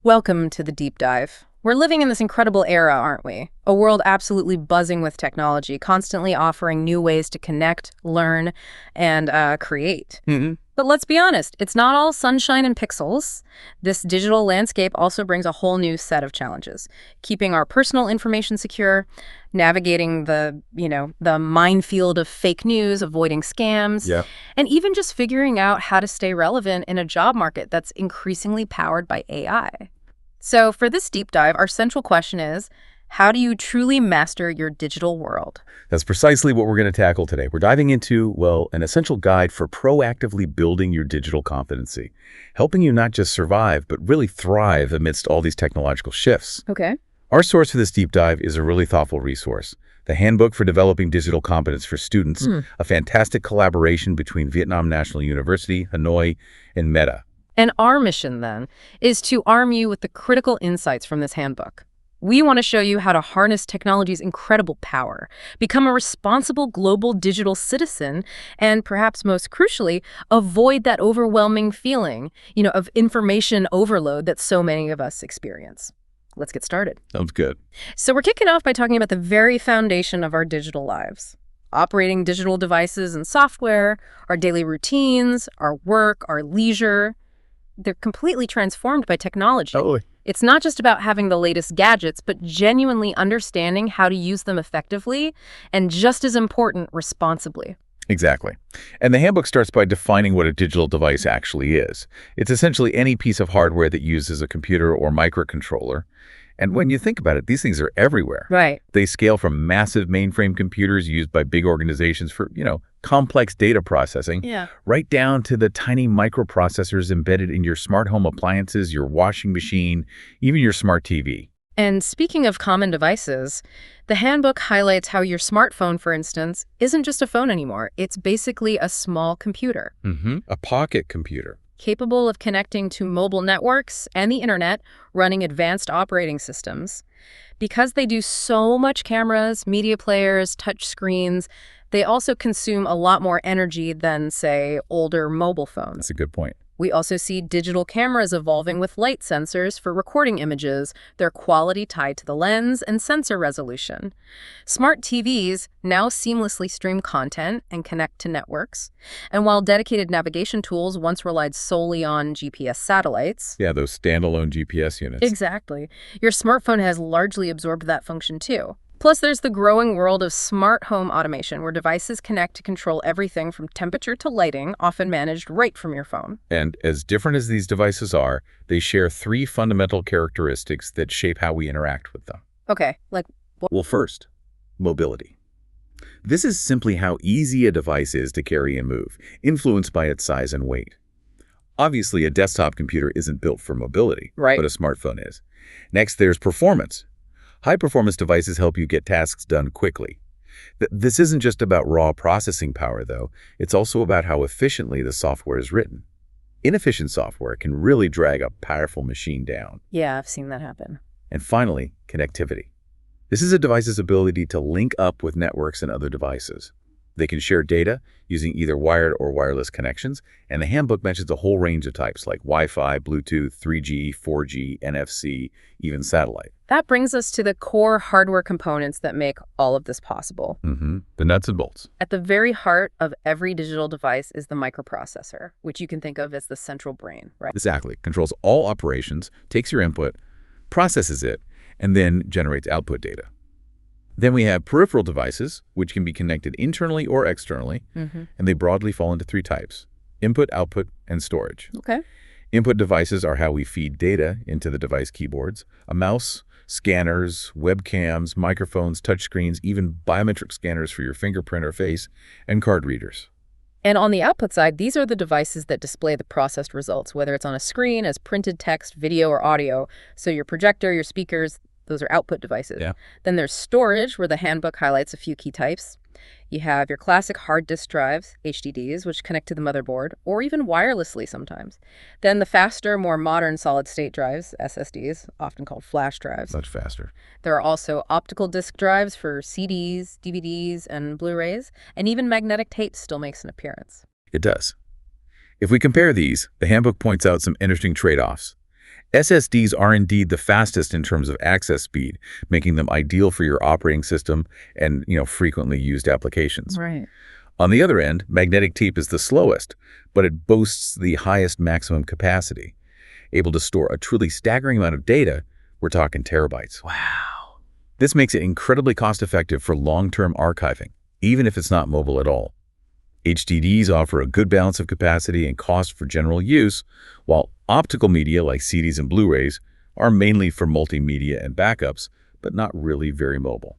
Welcome to the deep dive. We're living in this incredible era, aren't we? A world absolutely buzzing with technology, constantly offering new ways to connect, learn, and create. But let's be honest, it's not all sunshine and pixels. This digital landscape also brings a whole new set of challenges. Keeping our personal information secure, navigating the minefield of fake news, avoiding scams, Yeah. and even just figuring out how to stay relevant in a job market that's increasingly powered by AI. So for this deep dive, our central question is, how do you truly master your digital world? That's precisely what we're going to tackle today. We're diving into, well, an essential guide for proactively building your digital competency, helping you not just survive, but really thrive amidst all these technological shifts. Okay. Our source for this deep dive is a really thoughtful resource, the Handbook for Developing Digital Competence for Students, a fantastic collaboration between Vietnam National University, Hanoi, and Meta. And our mission, then, is to arm you with the critical insights from this handbook. We want to show you how to harness technology's incredible power, become a responsible global digital citizen, and perhaps most crucially, avoid that overwhelming feeling, of information overload that so many of us experience. Let's get started. Sounds good. So we're kicking off by talking about the very foundation of our digital lives. Operating digital devices and software, our daily routines, our work, our leisure. They're completely transformed by technology. Totally. It's not just about having the latest gadgets, but genuinely understanding how to use them effectively and, just as important, responsibly. Exactly. And the handbook starts by defining what a digital device actually is. It's essentially any piece of hardware that uses a computer or microcontroller. And when you think about it, these things are everywhere. Right. They scale from massive mainframe computers used by big organizations for, complex data processing, right down to the tiny microprocessors embedded in your smart home appliances, your washing machine, even your smart TV. And speaking of common devices, the handbook highlights how your smartphone, for instance, isn't just a phone anymore. It's basically a small computer. A pocket computer. Capable of connecting to mobile networks and the internet, running advanced operating systems. Because they do so much cameras, media players, touch screens, they also consume a lot more energy than, say, older mobile phones. That's a good point. We also see digital cameras evolving with light sensors for recording images, their quality tied to the lens and sensor resolution. Smart TVs now seamlessly stream content and connect to networks. And while dedicated navigation tools once relied solely on GPS satellites... Yeah, those standalone GPS units. Exactly. Your smartphone has largely absorbed that function too. Plus, there's the growing world of smart home automation, where devices connect to control everything from temperature to lighting, often managed right from your phone. And as different as these devices are, they share three fundamental characteristics that shape how we interact with them. Okay, like what? Well, first, mobility. This is simply how easy a device is to carry and move, influenced by its size and weight. Obviously, a desktop computer isn't built for mobility, Right. But a smartphone is. Next, there's performance. High-performance devices help you get tasks done quickly. This isn't just about raw processing power, though. It's also about how efficiently the software is written. Inefficient software can really drag a powerful machine down. Yeah, I've seen that happen. And finally, connectivity. This is a device's ability to link up with networks and other devices. They can share data using either wired or wireless connections, and the handbook mentions a whole range of types like Wi-Fi, Bluetooth, 3G, 4G, NFC, even satellite. That brings us to the core hardware components that make all of this possible. The nuts and bolts. At the very heart of every digital device is the microprocessor, which you can think of as the central brain, right? Exactly. Controls all operations, takes your input, processes it, and then generates output data. Then we have peripheral devices, which can be connected internally or externally, and they broadly fall into three types: input, output, and storage. Okay. Input devices are how we feed data into the device keyboards: a mouse, scanners, webcams, microphones, touchscreens, even biometric scanners for your fingerprint or face, and card readers. And on the output side, these are the devices that display the processed results, whether it's on a screen as printed text, video, or audio. So your projector, your speakers, those are output devices. Yeah. Then there's storage, where the handbook highlights a few key types. You have your classic hard disk drives, HDDs, which connect to the motherboard, or even wirelessly sometimes. Then the faster, more modern solid-state drives, SSDs, often called flash drives. Much faster. There are also optical disk drives for CDs, DVDs, and Blu-rays, and even magnetic tape still makes an appearance. It does. If we compare these, the handbook points out some interesting trade-offs. SSDs are indeed the fastest in terms of access speed, making them ideal for your operating system and, frequently used applications. Right. On the other end, magnetic tape is the slowest, but it boasts the highest maximum capacity, able to store a truly staggering amount of data. We're talking terabytes. Wow. This makes it incredibly cost-effective for long-term archiving, even if it's not mobile at all. HDDs offer a good balance of capacity and cost for general use, while optical media like CDs and Blu-rays are mainly for multimedia and backups, but not really very mobile.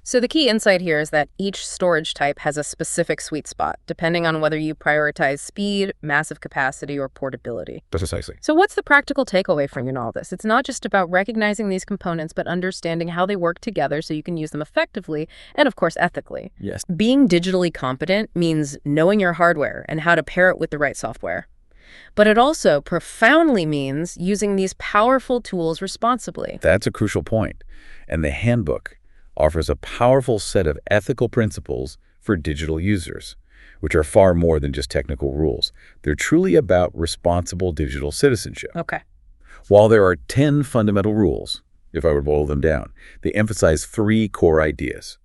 So the key insight here is that each storage type has a specific sweet spot, depending on whether you prioritize speed, massive capacity, or portability. Precisely. So what's the practical takeaway from all this? It's not just about recognizing these components, but understanding how they work together so you can use them effectively and, of course, ethically. Yes. Being digitally competent means knowing your hardware and how to pair it with the right software. But it also profoundly means using these powerful tools responsibly. That's a crucial point. And the handbook offers a powerful set of ethical principles for digital users, which are far more than just technical rules. They're truly about responsible digital citizenship. Okay. While there are 10 fundamental rules, if I were to boil them down, they emphasize 3 core ideas: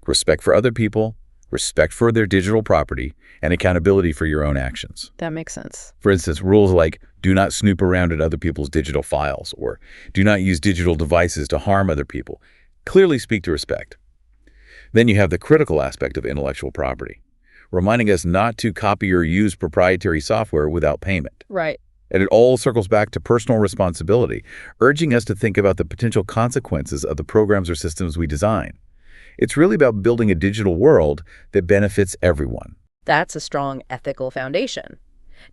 respect for other people, respect for their digital property, and accountability for your own actions. That makes sense. For instance, rules like do not snoop around at other people's digital files, or do not use digital devices to harm other people, clearly speak to respect. Then you have the critical aspect of intellectual property, reminding us not to copy or use proprietary software without payment. Right. And it all circles back to personal responsibility, urging us to think about the potential consequences of the programs or systems we design. It's really about building a digital world that benefits everyone. That's a strong ethical foundation.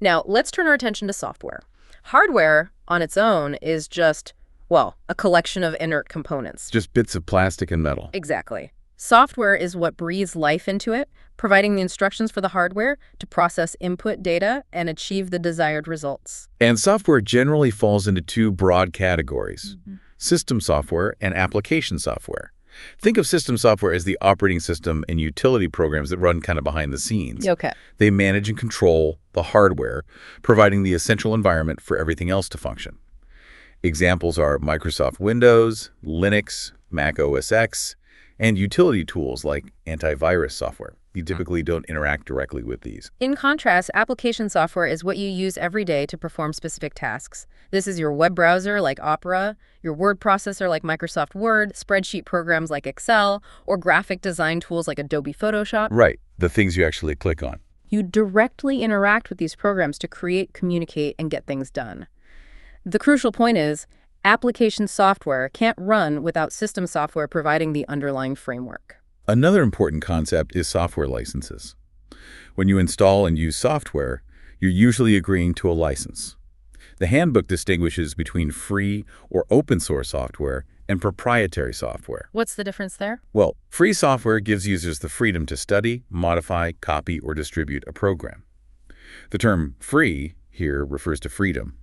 Now, let's turn our attention to software. Hardware on its own is just, a collection of inert components. Just bits of plastic and metal. Exactly. Software is what breathes life into it, providing the instructions for the hardware to process input data and achieve the desired results. And software generally falls into 2 broad categories: system software and application software. Think of system software as the operating system and utility programs that run kind of behind the scenes. Okay. They manage and control the hardware, providing the essential environment for everything else to function. Examples are Microsoft Windows, Linux, Mac OS X, and utility tools like antivirus software. You typically don't interact directly with these. In contrast, application software is what you use every day to perform specific tasks. This is your web browser like Opera, your word processor like Microsoft Word, spreadsheet programs like Excel, or graphic design tools like Adobe Photoshop. Right, the things you actually click on. You directly interact with these programs to create, communicate, and get things done. The crucial point is, application software can't run without system software providing the underlying framework. Another important concept is software licenses. When you install and use software, you're usually agreeing to a license. The handbook distinguishes between free or open source software and proprietary software. What's the difference there? Well, free software gives users the freedom to study, modify, copy, or distribute a program. The term free here refers to freedom,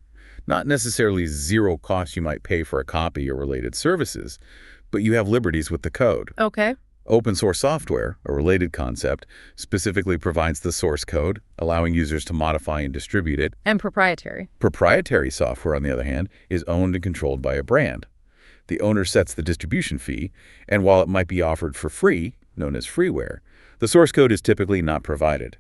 not necessarily zero cost you might pay for a copy or related services, but you have liberties with the code. Okay. Open source software, a related concept, specifically provides the source code, allowing users to modify and distribute it. And proprietary. Proprietary software, on the other hand, is owned and controlled by a brand. The owner sets the distribution fee, and while it might be offered for free, known as freeware, the source code is typically not provided.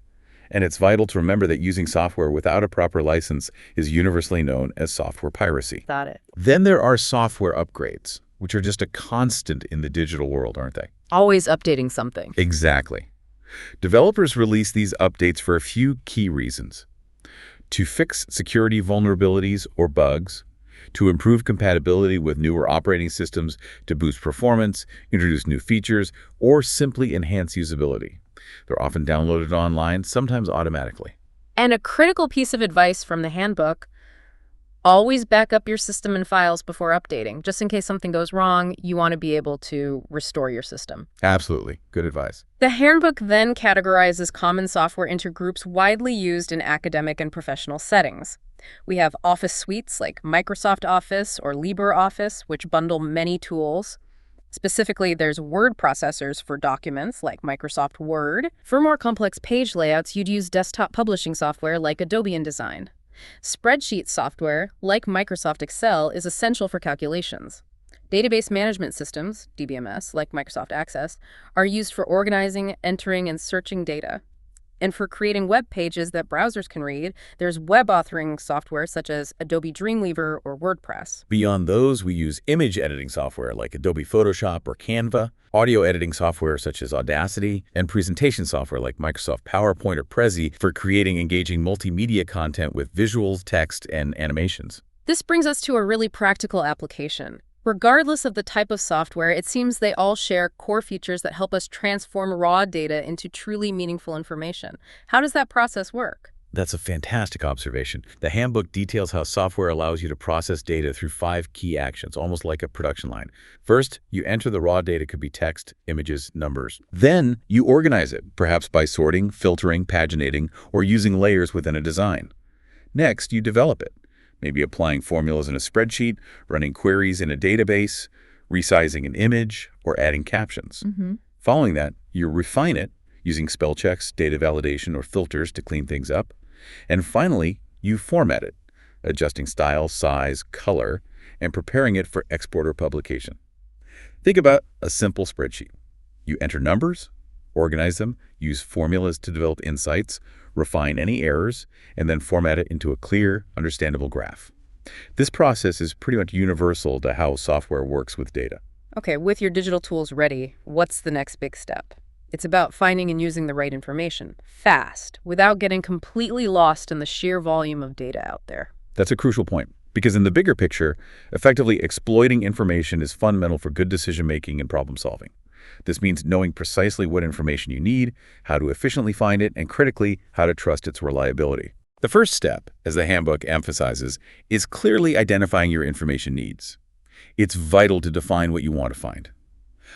And it's vital to remember that using software without a proper license is universally known as software piracy. Got it. Then there are software upgrades, which are just a constant in the digital world, aren't they? Always updating something. Exactly. Developers release these updates for a few key reasons: to fix security vulnerabilities or bugs, to improve compatibility with newer operating systems, to boost performance, introduce new features, or simply enhance usability. They're often downloaded online, sometimes automatically. And a critical piece of advice from the handbook: always back up your system and files before updating. Just in case something goes wrong, you want to be able to restore your system. Absolutely. Good advice. The handbook then categorizes common software into groups widely used in academic and professional settings. We have office suites like Microsoft Office or LibreOffice, which bundle many tools. Specifically, there's word processors for documents like Microsoft Word. For more complex page layouts, you'd use desktop publishing software like Adobe InDesign. Spreadsheet software, like Microsoft Excel, is essential for calculations. Database management systems, DBMS, like Microsoft Access, are used for organizing, entering, and searching data. And for creating web pages that browsers can read, there's web authoring software such as Adobe Dreamweaver or WordPress. Beyond those, we use image editing software like Adobe Photoshop or Canva, audio editing software such as Audacity, and presentation software like Microsoft PowerPoint or Prezi for creating engaging multimedia content with visuals, text, and animations. This brings us to a really practical application. Regardless of the type of software, it seems they all share core features that help us transform raw data into truly meaningful information. How does that process work? That's a fantastic observation. The handbook details how software allows you to process data through 5 key actions, almost like a production line. First, you enter the raw data, could be text, images, numbers. Then, you organize it, perhaps by sorting, filtering, paginating, or using layers within a design. Next, you develop it, maybe applying formulas in a spreadsheet, running queries in a database, resizing an image, or adding captions. Following that, you refine it using spell checks, data validation, or filters to clean things up. And finally, you format it, adjusting style, size, color, and preparing it for export or publication. Think about a simple spreadsheet. You enter numbers, organize them, use formulas to develop insights, refine any errors, and then format it into a clear, understandable graph. This process is pretty much universal to how software works with data. Okay, with your digital tools ready, what's the next big step? It's about finding and using the right information, fast, without getting completely lost in the sheer volume of data out there. That's a crucial point, because in the bigger picture, effectively exploiting information is fundamental for good decision-making and problem-solving. This means knowing precisely what information you need, how to efficiently find it, and critically, how to trust its reliability. The first step, as the handbook emphasizes, is clearly identifying your information needs. It's vital to define what you want to find.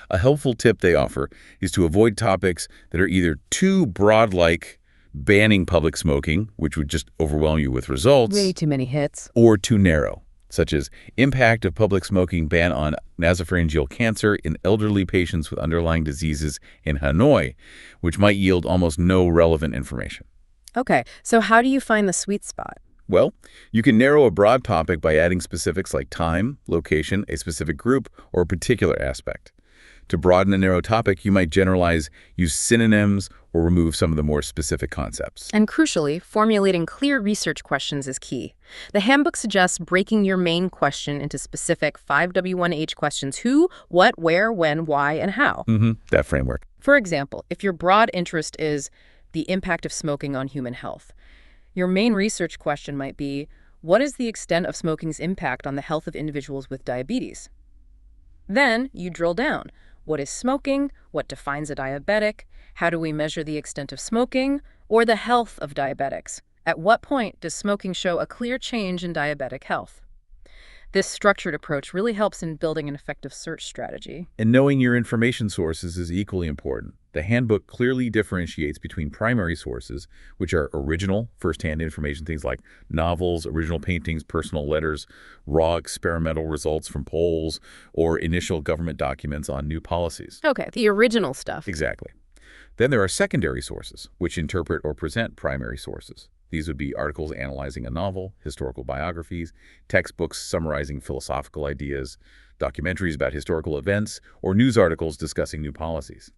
A helpful tip they offer is to avoid topics that are either too broad, like banning public smoking, which would just overwhelm you with results. Way too many hits. Or too narrow, such as impact of public smoking ban on nasopharyngeal cancer in elderly patients with underlying diseases in Hanoi, which might yield almost no relevant information. Okay, so how do you find the sweet spot? Well, you can narrow a broad topic by adding specifics like time, location, a specific group, or a particular aspect. To broaden a narrow topic, you might generalize, use synonyms, or remove some of the more specific concepts. And crucially, formulating clear research questions is key. The handbook suggests breaking your main question into specific 5W1H questions: who, what, where, when, why, and how. That framework. For example, if your broad interest is the impact of smoking on human health, your main research question might be, what is the extent of smoking's impact on the health of individuals with diabetes? Then you drill down. What is smoking? What defines a diabetic? How do we measure the extent of smoking or the health of diabetics? At what point does smoking show a clear change in diabetic health? This structured approach really helps in building an effective search strategy. And knowing your information sources is equally important. The handbook clearly differentiates between primary sources, which are original, first-hand information, things like novels, original paintings, personal letters, raw experimental results from polls, or initial government documents on new policies. Okay, the original stuff. Exactly. Then there are secondary sources, which interpret or present primary sources. These would be articles analyzing a novel, historical biographies, textbooks summarizing philosophical ideas, documentaries about historical events, or news articles discussing new policies.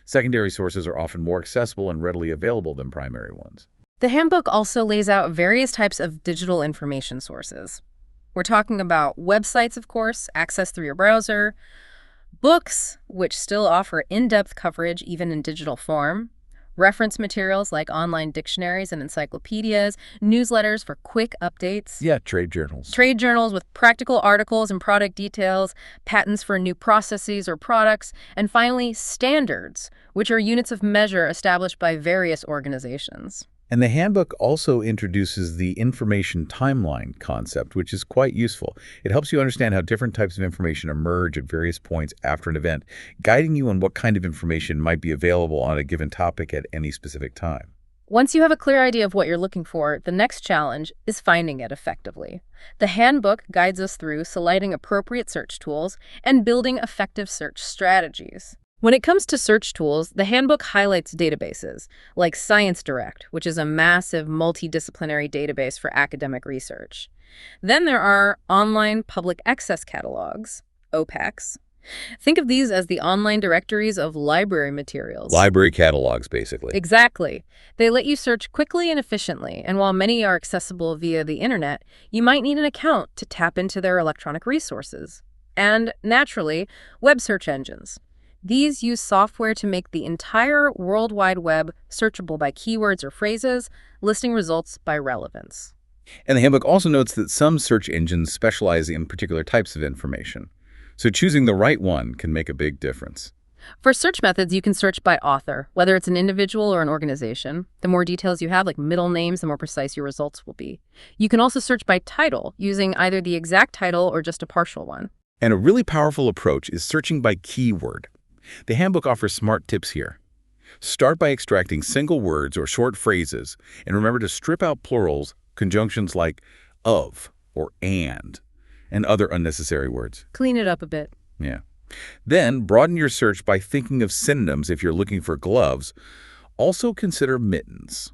Secondary sources are often more accessible and readily available than primary ones. The handbook also lays out various types of digital information sources. We're talking about websites, of course, access through your browser, books, which still offer in-depth coverage even in digital form, reference materials like online dictionaries and encyclopedias, newsletters for quick updates. Yeah, trade journals. Trade journals with practical articles and product details, patents for new processes or products, and finally, standards, which are units of measure established by various organizations. And the handbook also introduces the information timeline concept, which is quite useful. It helps you understand how different types of information emerge at various points after an event, guiding you on what kind of information might be available on a given topic at any specific time. Once you have a clear idea of what you're looking for, the next challenge is finding it effectively. The handbook guides us through selecting appropriate search tools and building effective search strategies. When it comes to search tools, the handbook highlights databases like ScienceDirect, which is a massive multidisciplinary database for academic research. Then there are online public access catalogs, OPACs. Think of these as the online directories of library materials. Library catalogs, basically. Exactly. They let you search quickly and efficiently, and while many are accessible via the internet, you might need an account to tap into their electronic resources. And, naturally, web search engines. These use software to make the entire World Wide Web searchable by keywords or phrases, listing results by relevance. And the handbook also notes that some search engines specialize in particular types of information. So choosing the right one can make a big difference. For search methods, you can search by author, whether it's an individual or an organization. The more details you have, like middle names, the more precise your results will be. You can also search by title, using either the exact title or just a partial one. And a really powerful approach is searching by keyword. The handbook offers smart tips here. Start by extracting single words or short phrases, and remember to strip out plurals, conjunctions like of or and other unnecessary words. Clean it up a bit. Yeah. Then broaden your search by thinking of synonyms if you're looking for gloves. Also consider mittens.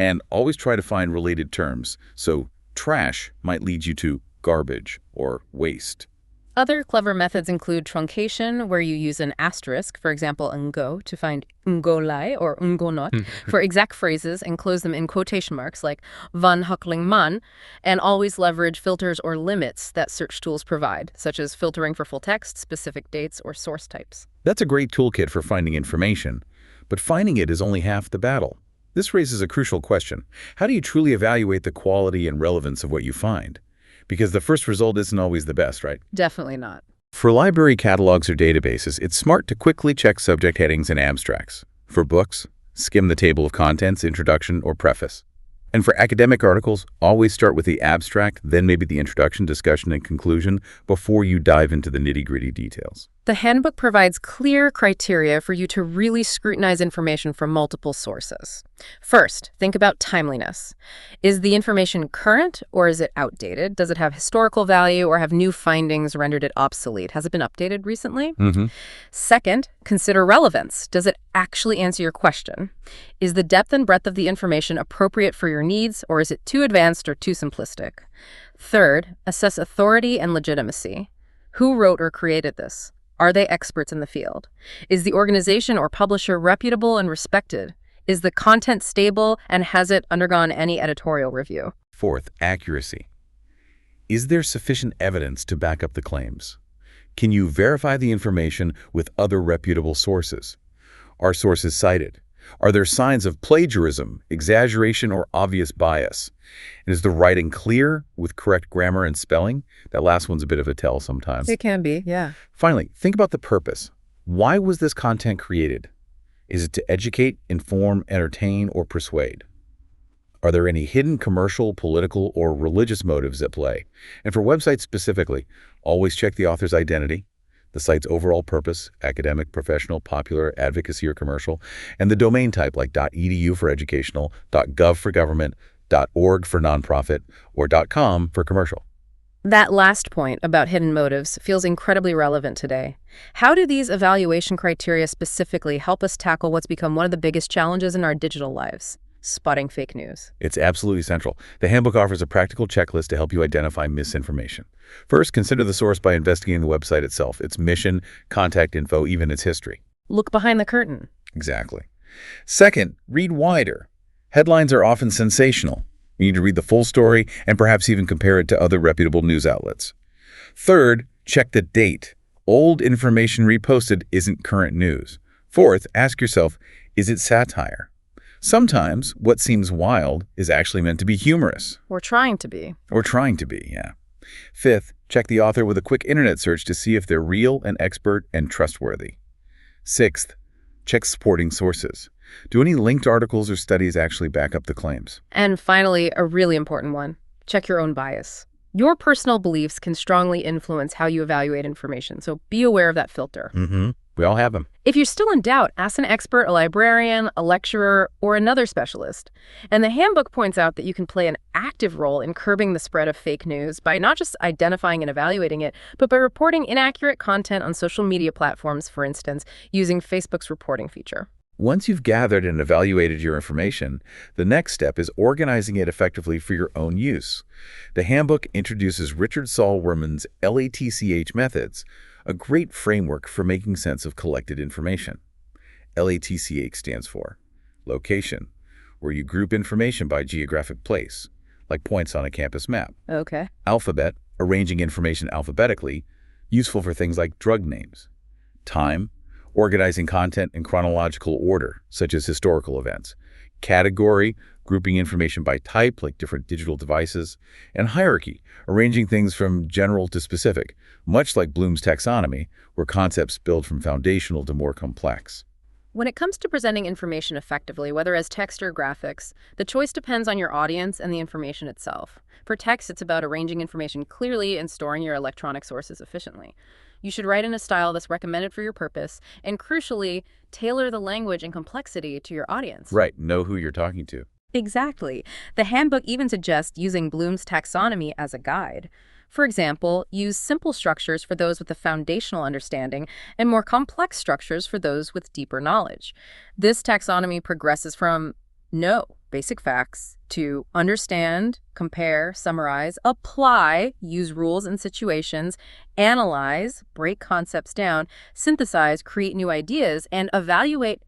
And always try to find related terms. So trash might lead you to garbage or waste. Other clever methods include truncation, where you use an asterisk, for example, ngo, to find ngolai or ngonot for exact phrases and close them in quotation marks like van huckling man, and always leverage filters or limits that search tools provide, such as filtering for full text, specific dates, or source types. That's a great toolkit for finding information, but finding it is only half the battle. This raises a crucial question. How do you truly evaluate the quality and relevance of what you find? Because the first result isn't always the best, right? Definitely not. For library catalogs or databases, it's smart to quickly check subject headings and abstracts. For books, skim the table of contents, introduction, or preface. And for academic articles, always start with the abstract, then maybe the introduction, discussion, and conclusion before you dive into the nitty-gritty details. The handbook provides clear criteria for you to really scrutinize information from multiple sources. First, think about timeliness. Is the information current or is it outdated? Does it have historical value or have new findings rendered it obsolete? Has it been updated recently? Second, consider relevance. Does it actually answer your question? Is the depth and breadth of the information appropriate for your needs, or is it too advanced or too simplistic? Third, assess authority and legitimacy. Who wrote or created this? Are they experts in the field? Is the organization or publisher reputable and respected? Is the content stable, and has it undergone any editorial review? Fourth, accuracy. Is there sufficient evidence to back up the claims? Can you verify the information with other reputable sources? Are sources cited? Are there signs of plagiarism, exaggeration, or obvious bias? And is the writing clear with correct grammar and spelling? That last one's a bit of a tell sometimes. It can be, yeah. Finally, think about the purpose. Why was this content created? Is it to educate, inform, entertain, or persuade? Are there any hidden commercial, political, or religious motives at play? And for websites specifically, always check the author's identity, the site's overall purpose, academic, professional, popular, advocacy, or commercial, and the domain type like .edu for educational, .gov for government, .org for nonprofit, or .com for commercial. That last point about hidden motives feels incredibly relevant today. How do these evaluation criteria specifically help us tackle what's become one of the biggest challenges in our digital lives? Spotting fake news. It's absolutely central. The handbook offers a practical checklist to help you identify misinformation. First, consider the source by investigating the website itself, its mission, contact info, even its history. Look behind the curtain. Exactly. Second, read wider. Headlines are often sensational. You need to read the full story and perhaps even compare it to other reputable news outlets. Third, check the date. Old information reposted isn't current news. Fourth, ask yourself, is it satire? Sometimes what seems wild is actually meant to be humorous. Or trying to be. Yeah. Fifth, check the author with a quick internet search to see if they're real and expert and trustworthy. Sixth, check supporting sources. Do any linked articles or studies actually back up the claims? And finally, a really important one, check your own bias. Your personal beliefs can strongly influence how you evaluate information, so be aware of that filter. We all have them. If you're still in doubt, ask an expert, a librarian, a lecturer, or another specialist. And the handbook points out that you can play an active role in curbing the spread of fake news by not just identifying and evaluating it, but by reporting inaccurate content on social media platforms, for instance, using Facebook's reporting feature. Once you've gathered and evaluated your information, the next step is organizing it effectively for your own use. The handbook introduces Richard Saul Wurman's LATCH methods, a great framework for making sense of collected information. LATCH stands for location, where you group information by geographic place, like points on a campus map. Okay. Alphabet, arranging information alphabetically, useful for things like drug names. Time, organizing content in chronological order, such as historical events. Category, grouping information by type, like different digital devices. And hierarchy, arranging things from general to specific, much like Bloom's taxonomy, where concepts build from foundational to more complex. When it comes to presenting information effectively, whether as text or graphics, the choice depends on your audience and the information itself. For text, it's about arranging information clearly and storing your electronic sources efficiently. You should write in a style that's recommended for your purpose, and crucially, tailor the language and complexity to your audience. Right, know who you're talking to. Exactly. The handbook even suggests using Bloom's taxonomy as a guide. For example, use simple structures for those with a foundational understanding and more complex structures for those with deeper knowledge. This taxonomy progresses from know basic facts to understand, compare, summarize, apply, use rules and situations, analyze, break concepts down, synthesize, create new ideas, and evaluate,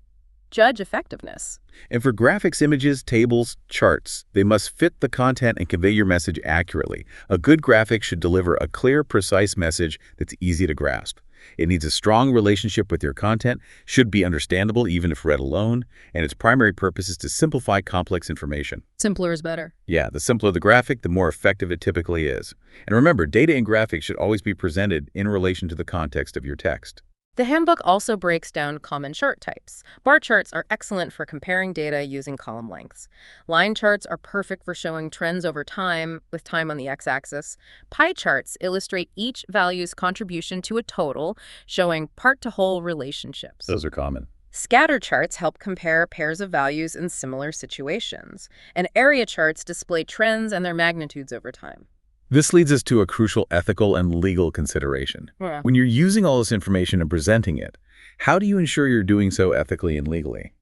judge effectiveness. And for graphics, images, tables, charts, they must fit the content and convey your message accurately. A good graphic should deliver a clear, precise message that's easy to grasp. It needs a strong relationship with your content, should be understandable even if read alone, and its primary purpose is to simplify complex information. Simpler is better. Yeah, the simpler the graphic, the more effective it typically is. And remember, data in graphics should always be presented in relation to the context of your text. The handbook also breaks down common chart types. Bar charts are excellent for comparing data using column lengths. Line charts are perfect for showing trends over time, with time on the x-axis. Pie charts illustrate each value's contribution to a total, showing part-to-whole relationships. Those are common. Scatter charts help compare pairs of values in similar situations. And area charts display trends and their magnitudes over time. This leads us to a crucial ethical and legal consideration. Yeah. When you're using all this information and presenting it, how do you ensure you're doing so ethically and legally?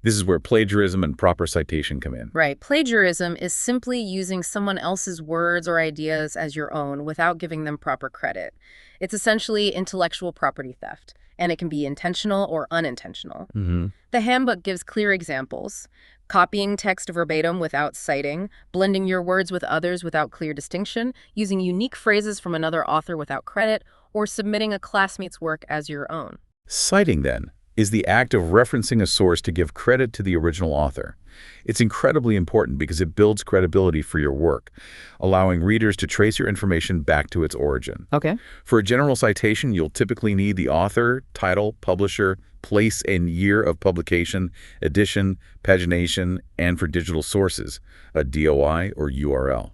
This is where plagiarism and proper citation come in. Right. Plagiarism is simply using someone else's words or ideas as your own without giving them proper credit. It's essentially intellectual property theft, and it can be intentional or unintentional. The handbook gives clear examples. Copying text verbatim without citing, blending your words with others without clear distinction, using unique phrases from another author without credit, or submitting a classmate's work as your own. Citing, then, is the act of referencing a source to give credit to the original author. It's incredibly important because it builds credibility for your work, allowing readers to trace your information back to its origin. Okay. For a general citation, you'll typically need the author, title, publisher, place and year of publication, edition, pagination, and for digital sources, a DOI or URL.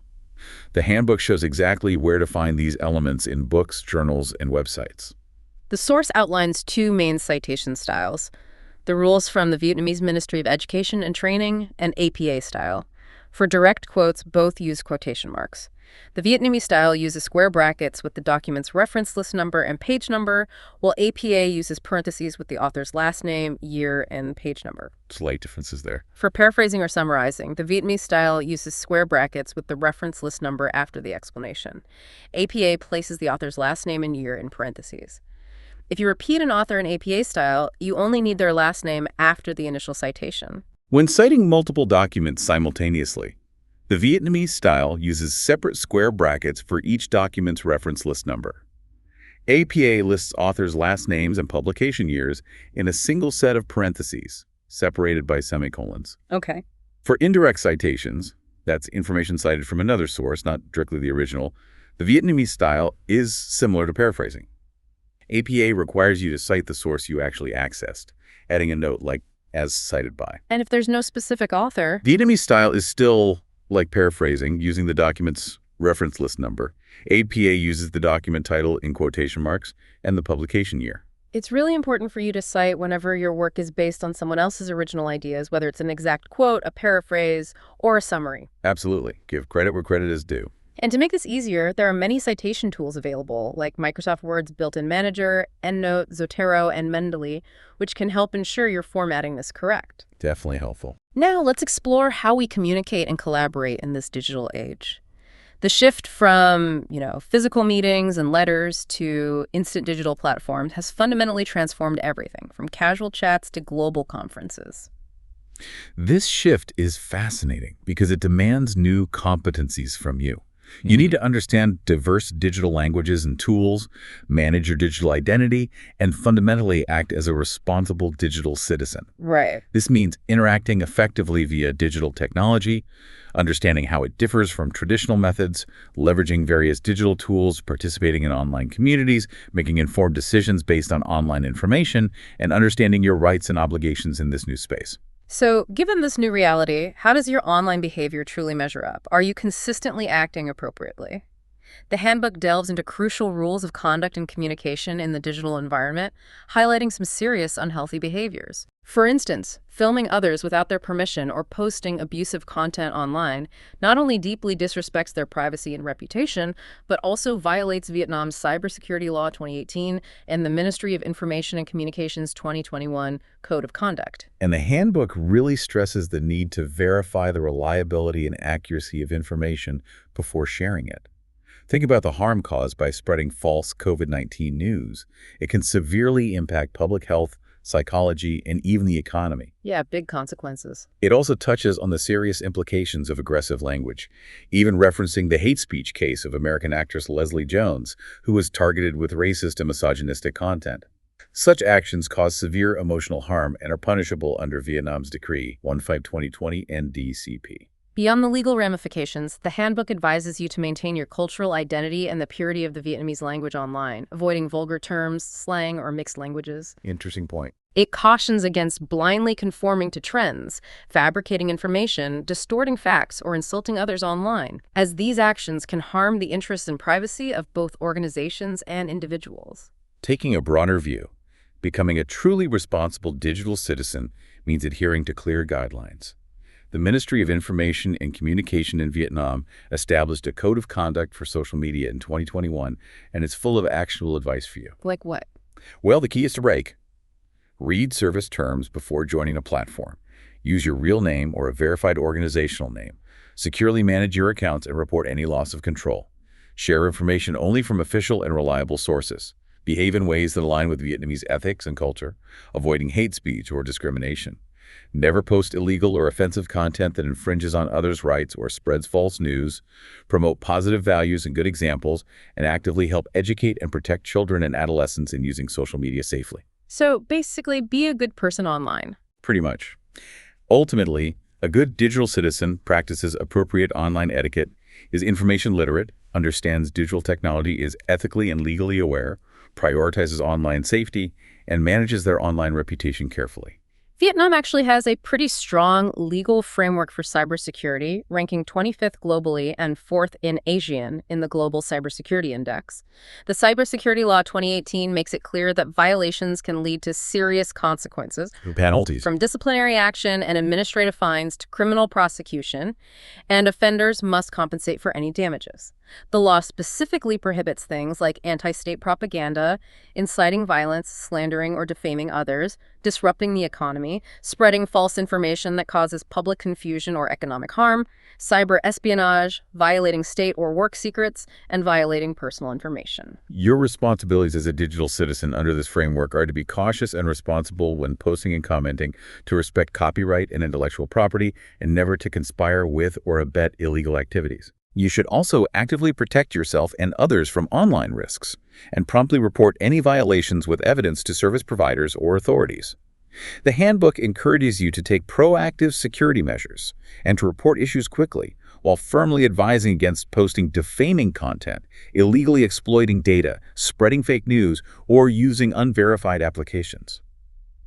The handbook shows exactly where to find these elements in books, journals, and websites. The source outlines two main citation styles: the rules from the Vietnamese Ministry of Education and Training and APA style. For direct quotes, both use quotation marks. The Vietnamese style uses square brackets with the document's reference list number and page number, while APA uses parentheses with the author's last name, year, and page number. Slight differences there. For paraphrasing or summarizing, the Vietnamese style uses square brackets with the reference list number after the explanation. APA places the author's last name and year in parentheses. If you repeat an author in APA style, you only need their last name after the initial citation. When citing multiple documents simultaneously, the Vietnamese style uses separate square brackets for each document's reference list number. APA lists authors' last names and publication years in a single set of parentheses, separated by semicolons. Okay. For indirect citations, that's information cited from another source, not directly the original, the Vietnamese style is similar to paraphrasing. APA requires you to cite the source you actually accessed, adding a note like, as cited by. And if there's no specific author? Vietnamese style is still like paraphrasing, using the document's reference list number. APA uses the document title in quotation marks and the publication year. It's really important for you to cite whenever your work is based on someone else's original ideas, whether it's an exact quote, a paraphrase, or a summary. Absolutely. Give credit where credit is due. And to make this easier, there are many citation tools available, like Microsoft Word's built-in manager, EndNote, Zotero, and Mendeley, which can help ensure you're formatting this correct. Definitely helpful. Now, let's explore how we communicate and collaborate in this digital age. The shift from, physical meetings and letters to instant digital platforms has fundamentally transformed everything, from casual chats to global conferences. This shift is fascinating because it demands new competencies from you. You need to understand diverse digital languages and tools, manage your digital identity, and fundamentally act as a responsible digital citizen. Right. This means interacting effectively via digital technology, understanding how it differs from traditional methods, leveraging various digital tools, participating in online communities, making informed decisions based on online information, and understanding your rights and obligations in this new space. So, given this new reality, how does your online behavior truly measure up? Are you consistently acting appropriately? The handbook delves into crucial rules of conduct and communication in the digital environment, highlighting some serious unhealthy behaviors. For instance, filming others without their permission or posting abusive content online not only deeply disrespects their privacy and reputation, but also violates Vietnam's Cybersecurity Law 2018 and the Ministry of Information and Communications 2021 Code of Conduct. And the handbook really stresses the need to verify the reliability and accuracy of information before sharing it. Think about the harm caused by spreading false COVID-19 news. It can severely impact public health, psychology, and even the economy. Yeah, big consequences. It also touches on the serious implications of aggressive language, even referencing the hate speech case of American actress Leslie Jones, who was targeted with racist and misogynistic content. Such actions cause severe emotional harm and are punishable under Vietnam's Decree 15/2020 and DCP. Beyond the legal ramifications, the handbook advises you to maintain your cultural identity and the purity of the Vietnamese language online, avoiding vulgar terms, slang, or mixed languages. Interesting point. It cautions against blindly conforming to trends, fabricating information, distorting facts, or insulting others online, as these actions can harm the interests and privacy of both organizations and individuals. Taking a broader view, becoming a truly responsible digital citizen means adhering to clear guidelines. The Ministry of Information and Communication in Vietnam established a code of conduct for social media in 2021, and it's full of actionable advice for you. Like what? Well, the key is to break. Read service terms before joining a platform. Use your real name or a verified organizational name. Securely manage your accounts and report any loss of control. Share information only from official and reliable sources. Behave in ways that align with Vietnamese ethics and culture, avoiding hate speech or discrimination. Never post illegal or offensive content that infringes on others' rights or spreads false news. Promote positive values and good examples, and actively help educate and protect children and adolescents in using social media safely. So basically, be a good person online. Pretty much. Ultimately, a good digital citizen practices appropriate online etiquette, is information literate, understands digital technology, is ethically and legally aware, prioritizes online safety, and manages their online reputation carefully. Vietnam actually has a pretty strong legal framework for cybersecurity, ranking 25th globally and 4th in ASEAN in the Global Cybersecurity Index. The Cybersecurity Law 2018 makes it clear that violations can lead to serious consequences, Penalties. from disciplinary action and administrative fines to criminal prosecution, and offenders must compensate for any damages. The law specifically prohibits things like anti-state propaganda, inciting violence, slandering or defaming others, disrupting the economy, spreading false information that causes public confusion or economic harm, cyber espionage, violating state or work secrets, and violating personal information. Your responsibilities as a digital citizen under this framework are to be cautious and responsible when posting and commenting, to respect copyright and intellectual property, and never to conspire with or abet illegal activities. You should also actively protect yourself and others from online risks, and promptly report any violations with evidence to service providers or authorities. The handbook encourages you to take proactive security measures and to report issues quickly, while firmly advising against posting defaming content, illegally exploiting data, spreading fake news, or using unverified applications.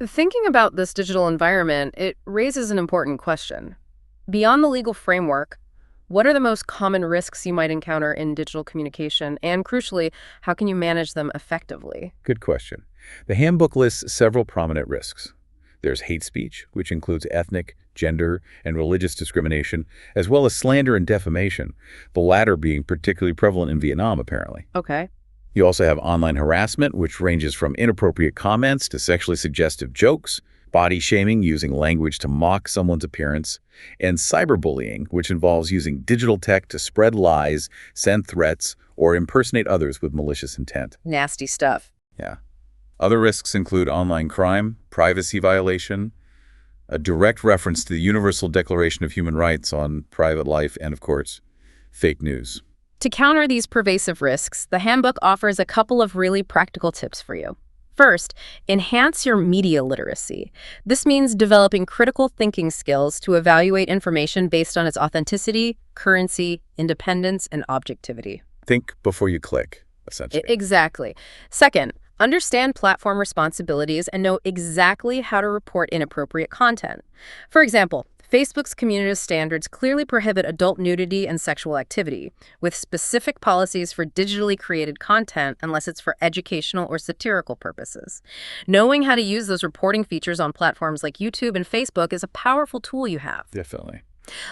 Thinking about this digital environment, it raises an important question. Beyond the legal framework, What are the most common risks you might encounter in digital communication? And crucially, how can you manage them effectively? Good question. The handbook lists several prominent risks. There's hate speech, which includes ethnic, gender, and religious discrimination, as well as slander and defamation, the latter being particularly prevalent in Vietnam, apparently. Okay. You also have online harassment, which ranges from inappropriate comments to sexually suggestive jokes, body shaming using language to mock someone's appearance, and cyberbullying, which involves using digital tech to spread lies, send threats, or impersonate others with malicious intent. Nasty stuff. Yeah. Other risks include online crime, privacy violation, a direct reference to the Universal Declaration of Human Rights on private life, and, of course, fake news. To counter these pervasive risks, the handbook offers a couple of really practical tips for you. First, enhance your media literacy. This means developing critical thinking skills to evaluate information based on its authenticity, currency, independence, and objectivity. Think before you click, essentially. Exactly. Second, understand platform responsibilities and know exactly how to report inappropriate content. For example, Facebook's community standards clearly prohibit adult nudity and sexual activity, with specific policies for digitally created content unless it's for educational or satirical purposes. Knowing how to use those reporting features on platforms like YouTube and Facebook is a powerful tool you have. Definitely.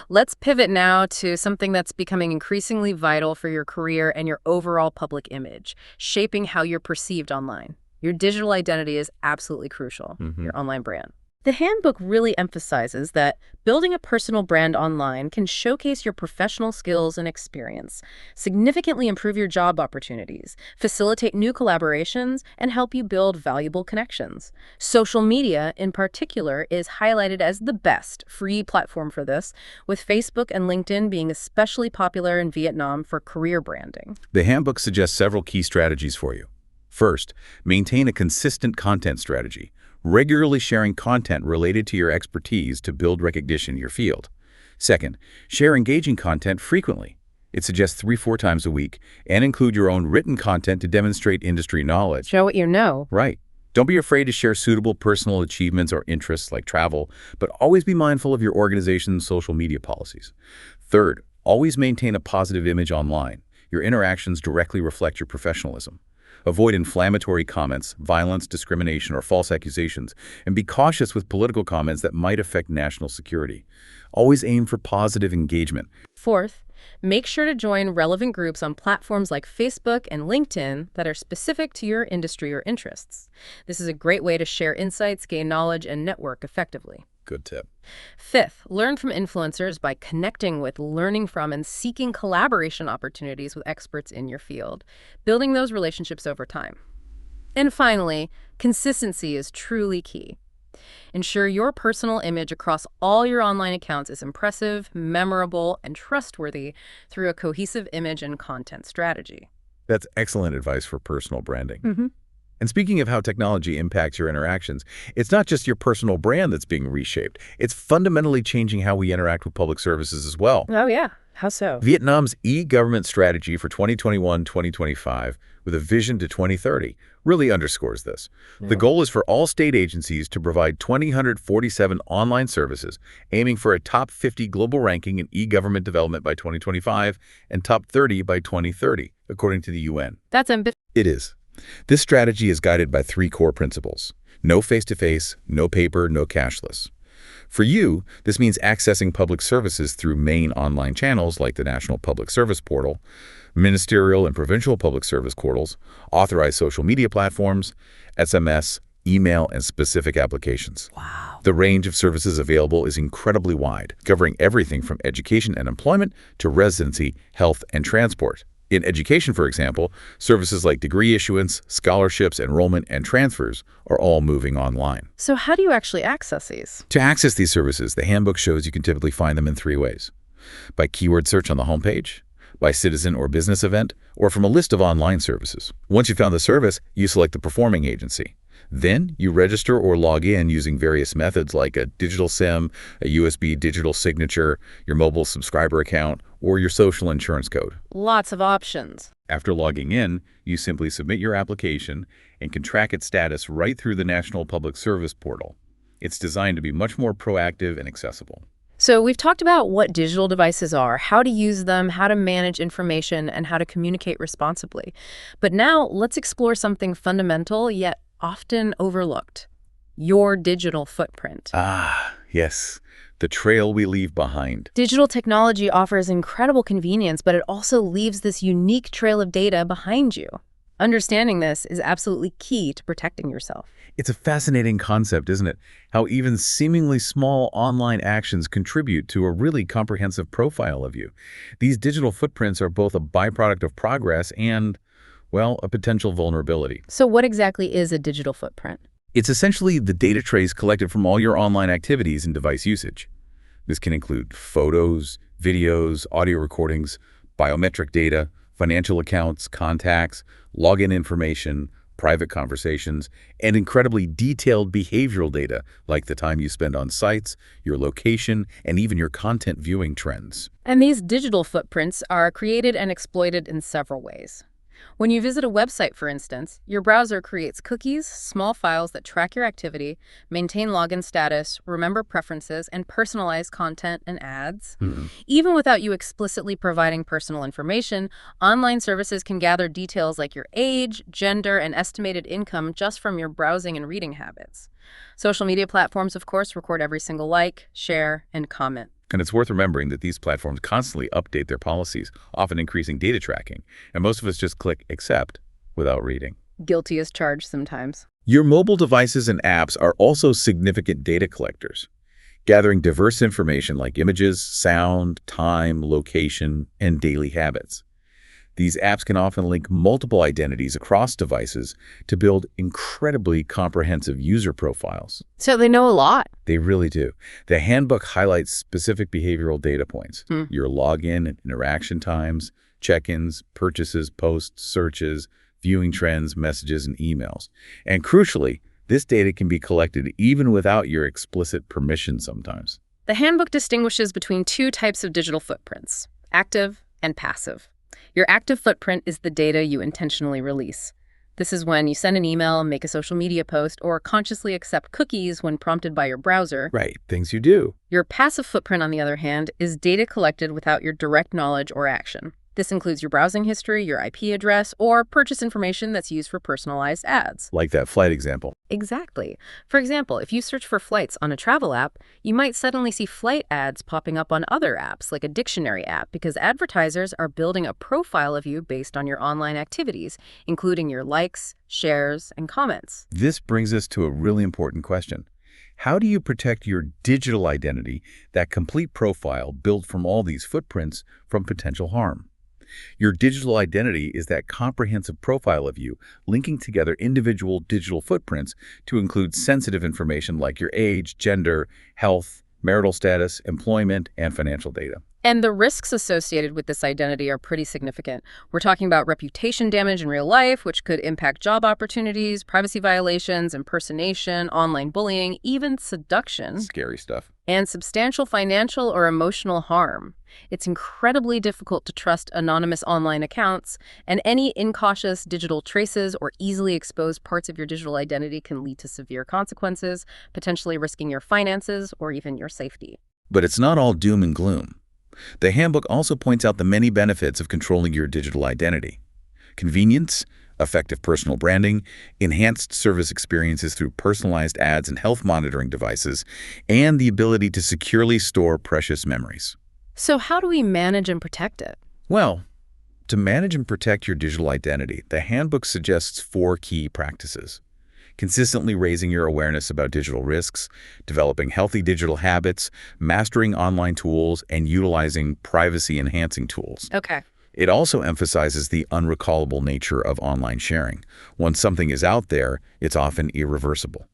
Let's pivot now to something that's becoming increasingly vital for your career and your overall public image, shaping how you're perceived online. Your digital identity is absolutely crucial, your online brand. The handbook really emphasizes that building a personal brand online can showcase your professional skills and experience, significantly improve your job opportunities, facilitate new collaborations, and help you build valuable connections. Social media, in particular, is highlighted as the best free platform for this, with Facebook and LinkedIn being especially popular in Vietnam for career branding. The handbook suggests several key strategies for you. First, maintain a consistent content strategy, regularly sharing content related to your expertise to build recognition in your field. Second, share engaging content frequently. It suggests 3-4 times a week, and include your own written content to demonstrate industry knowledge. Show what you know. Right. Don't be afraid to share suitable personal achievements or interests like travel, but always be mindful of your organization's social media policies. Third, always maintain a positive image online. Your interactions directly reflect your professionalism. Avoid inflammatory comments, violence, discrimination, or false accusations, and be cautious with political comments that might affect national security. Always aim for positive engagement. Fourth, make sure to join relevant groups on platforms like Facebook and LinkedIn that are specific to your industry or interests. This is a great way to share insights, gain knowledge, and network effectively. Good tip. Fifth, learn from influencers by connecting with, learning from, and seeking collaboration opportunities with experts in your field, building those relationships over time. And finally, consistency is truly key. Ensure your personal image across all your online accounts is impressive, memorable, and trustworthy through a cohesive image and content strategy. That's excellent advice for personal branding. And speaking of how technology impacts your interactions, it's not just your personal brand that's being reshaped. It's fundamentally changing how we interact with public services as well. Oh, yeah. How so? Vietnam's e-government strategy for 2021-2025, with a vision to 2030, really underscores this. The goal is for all state agencies to provide 2,047 online services, aiming for a top 50 global ranking in e-government development by 2025 and top 30 by 2030, according to the UN. That's ambitious. It is. This strategy is guided by 3 core principles: no face-to-face, no paper, no cashless. For you, this means accessing public services through main online channels like the National Public Service Portal, ministerial and provincial public service portals, authorized social media platforms, SMS, email, and specific applications. Wow. The range of services available is incredibly wide, covering everything from education and employment to residency, health, and transport. In education, for example, services like degree issuance, scholarships, enrollment, and transfers are all moving online. So how do you actually access these? To access these services, the handbook shows you can typically find them in 3 ways: by keyword search on the homepage, by citizen or business event, or from a list of online services. Once you've found the service, you select the performing agency. Then you register or log in using various methods like a digital SIM, a USB digital signature, your mobile subscriber account, or your social insurance code. Lots of options. After logging in, you simply submit your application and can track its status right through the National Public Service Portal. It's designed to be much more proactive and accessible. So we've talked about what digital devices are, how to use them, how to manage information, and how to communicate responsibly. But now let's explore something fundamental yet often overlooked: your digital footprint. Ah, yes, the trail we leave behind. Digital technology offers incredible convenience, but it also leaves this unique trail of data behind you. Understanding this is absolutely key to protecting yourself. It's a fascinating concept, isn't it? How even seemingly small online actions contribute to a really comprehensive profile of you. These digital footprints are both a byproduct of progress and, well, a potential vulnerability. So what exactly is a digital footprint? It's essentially the data trace collected from all your online activities and device usage. This can include photos, videos, audio recordings, biometric data, financial accounts, contacts, login information, private conversations, and incredibly detailed behavioral data like the time you spend on sites, your location, and even your content viewing trends. And these digital footprints are created and exploited in several ways. When you visit a website, for instance, your browser creates cookies, small files that track your activity, maintain login status, remember preferences, and personalize content and ads. Even without you explicitly providing personal information, online services can gather details like your age, gender, and estimated income just from your browsing and reading habits. Social media platforms, of course, record every single like, share, and comment. And it's worth remembering that these platforms constantly update their policies, often increasing data tracking, and most of us just click accept without reading. Guilty as charged sometimes. Your mobile devices and apps are also significant data collectors, gathering diverse information like images, sound, time, location, and daily habits. These apps can often link multiple identities across devices to build incredibly comprehensive user profiles. So they know a lot. They really do. The handbook highlights specific behavioral data points, your login and interaction times, check-ins, purchases, posts, searches, viewing trends, messages, and emails. And crucially, this data can be collected even without your explicit permission sometimes. The handbook distinguishes between two types of digital footprints: active and passive. Your active footprint is the data you intentionally release. This is when you send an email, make a social media post, or consciously accept cookies when prompted by your browser. Right, things you do. Your passive footprint, on the other hand, is data collected without your direct knowledge or action. This includes your browsing history, your IP address, or purchase information that's used for personalized ads. Like that flight example. Exactly. For example, if you search for flights on a travel app, you might suddenly see flight ads popping up on other apps, like a dictionary app, because advertisers are building a profile of you based on your online activities, including your likes, shares, and comments. This brings us to a really important question. How do you protect your digital identity, that complete profile built from all these footprints, from potential harm? Your digital identity is that comprehensive profile of you, linking together individual digital footprints to include sensitive information like your age, gender, health, marital status, employment, and financial data. And the risks associated with this identity are pretty significant. We're talking about reputation damage in real life, which could impact job opportunities, privacy violations, impersonation, online bullying, even seduction. Scary stuff. And substantial financial or emotional harm. It's incredibly difficult to trust anonymous online accounts, and any incautious digital traces or easily exposed parts of your digital identity can lead to severe consequences, potentially risking your finances or even your safety. But it's not all doom and gloom. The handbook also points out the many benefits of controlling your digital identity. Convenience, effective personal branding, enhanced service experiences through personalized ads and health monitoring devices, and the ability to securely store precious memories. So how do we manage and protect it? Well, to manage and protect your digital identity, the handbook suggests 4 key practices. Consistently raising your awareness about digital risks, developing healthy digital habits, mastering online tools, and utilizing privacy-enhancing tools. Okay. It also emphasizes the unrecallable nature of online sharing. Once something is out there, it's often irreversible.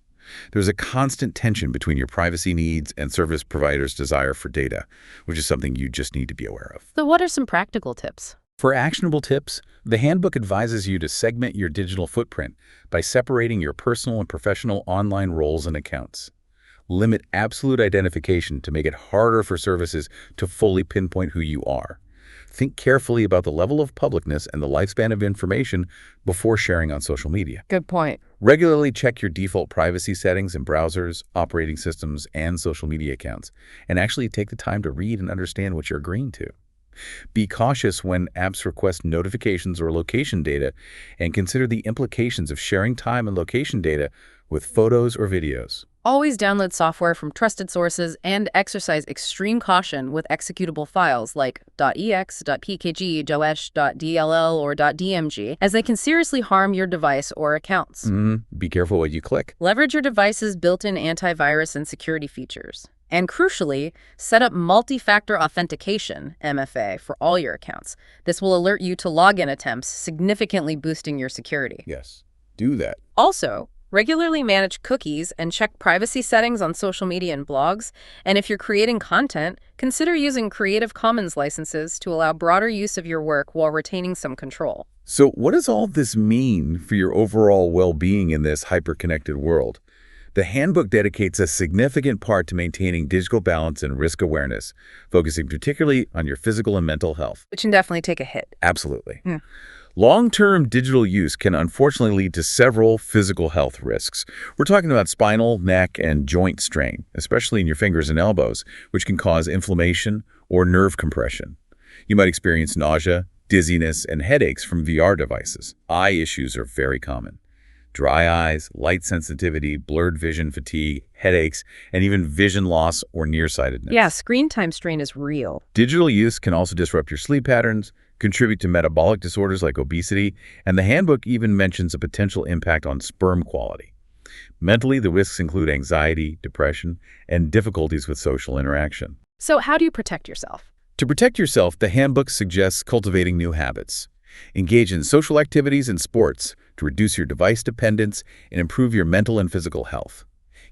There's a constant tension between your privacy needs and service providers' desire for data, which is something you just need to be aware of. So what are some practical tips? For actionable tips, the handbook advises you to segment your digital footprint by separating your personal and professional online roles and accounts. Limit absolute identification to make it harder for services to fully pinpoint who you are. Think carefully about the level of publicness and the lifespan of information before sharing on social media. Good point. Regularly check your default privacy settings in browsers, operating systems, and social media accounts, and actually take the time to read and understand what you're agreeing to. Be cautious when apps request notifications or location data, and consider the implications of sharing time and location data with photos or videos. Always download software from trusted sources and exercise extreme caution with executable files like .ex, .pkg, .doesh, .dll, or .dmg, as they can seriously harm your device or accounts. Be careful what you click. Leverage your device's built-in antivirus and security features. And crucially, set up multi-factor authentication, MFA, for all your accounts. This will alert you to login attempts, significantly boosting your security. Yes, do that. Also, regularly manage cookies and check privacy settings on social media and blogs. And if you're creating content, consider using Creative Commons licenses to allow broader use of your work while retaining some control. So what does all this mean for your overall well-being in this hyper-connected world? The handbook dedicates a significant part to maintaining digital balance and risk awareness, focusing particularly on your physical and mental health. Which can definitely take a hit. Absolutely. Long-term digital use can unfortunately lead to several physical health risks. We're talking about spinal, neck, and joint strain, especially in your fingers and elbows, which can cause inflammation or nerve compression. You might experience nausea, dizziness, and headaches from VR devices. Eye issues are very common. Dry eyes, light sensitivity, blurred vision fatigue, headaches, and even vision loss or nearsightedness. Yeah, screen time strain is real. Digital use can also disrupt your sleep patterns, contribute to metabolic disorders like obesity, and the handbook even mentions a potential impact on sperm quality. Mentally, the risks include anxiety, depression, and difficulties with social interaction. So how do you protect yourself? To protect yourself, the handbook suggests cultivating new habits. Engage in social activities and sports to reduce your device dependence and improve your mental and physical health.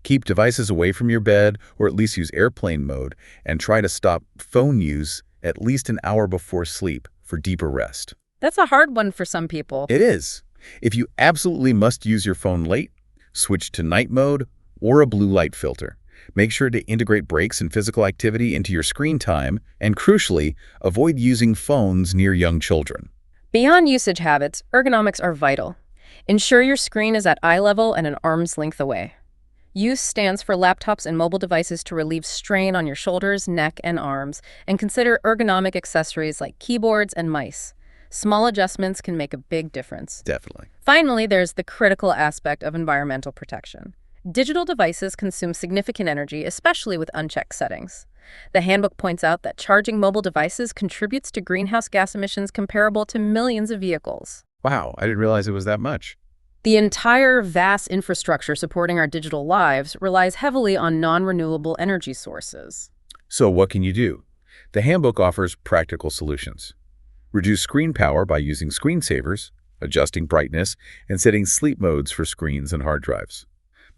Keep devices away from your bed, or at least use airplane mode, and try to stop phone use at least an hour before sleep for deeper rest. That's a hard one for some people. It is. If you absolutely must use your phone late, switch to night mode or a blue light filter. Make sure to integrate breaks and physical activity into your screen time, and crucially, avoid using phones near young children. Beyond usage habits, ergonomics are vital. Ensure your screen is at eye level and an arm's length away. Use stands for laptops and mobile devices to relieve strain on your shoulders, neck, and arms, and consider ergonomic accessories like keyboards and mice. Small adjustments can make a big difference. Definitely. Finally, there's the critical aspect of environmental protection. Digital devices consume significant energy, especially with unchecked settings. The handbook points out that charging mobile devices contributes to greenhouse gas emissions comparable to millions of vehicles. Wow, I didn't realize it was that much. The entire vast infrastructure supporting our digital lives relies heavily on non-renewable energy sources. So what can you do? The handbook offers practical solutions. Reduce screen power by using screensavers, adjusting brightness, and setting sleep modes for screens and hard drives.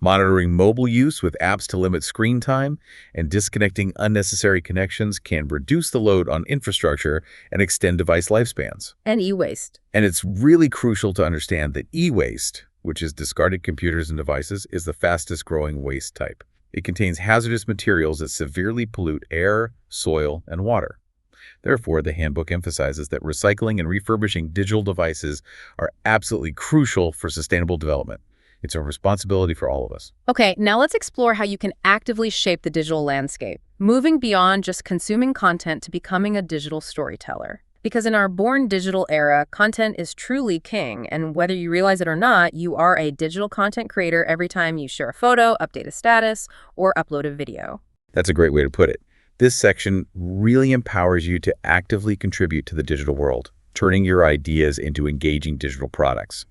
Monitoring mobile use with apps to limit screen time and disconnecting unnecessary connections can reduce the load on infrastructure and extend device lifespans. And e-waste. And it's really crucial to understand that e-waste, which is discarded computers and devices, is the fastest growing waste type. It contains hazardous materials that severely pollute air, soil, and water. Therefore, the handbook emphasizes that recycling and refurbishing digital devices are absolutely crucial for sustainable development. It's a responsibility for all of us. Okay, now let's explore how you can actively shape the digital landscape, moving beyond just consuming content to becoming a digital storyteller. Because in our born digital era, content is truly king, and whether you realize it or not, you are a digital content creator every time you share a photo, update a status, or upload a video. That's a great way to put it. This section really empowers you to actively contribute to the digital world, turning your ideas into engaging digital products.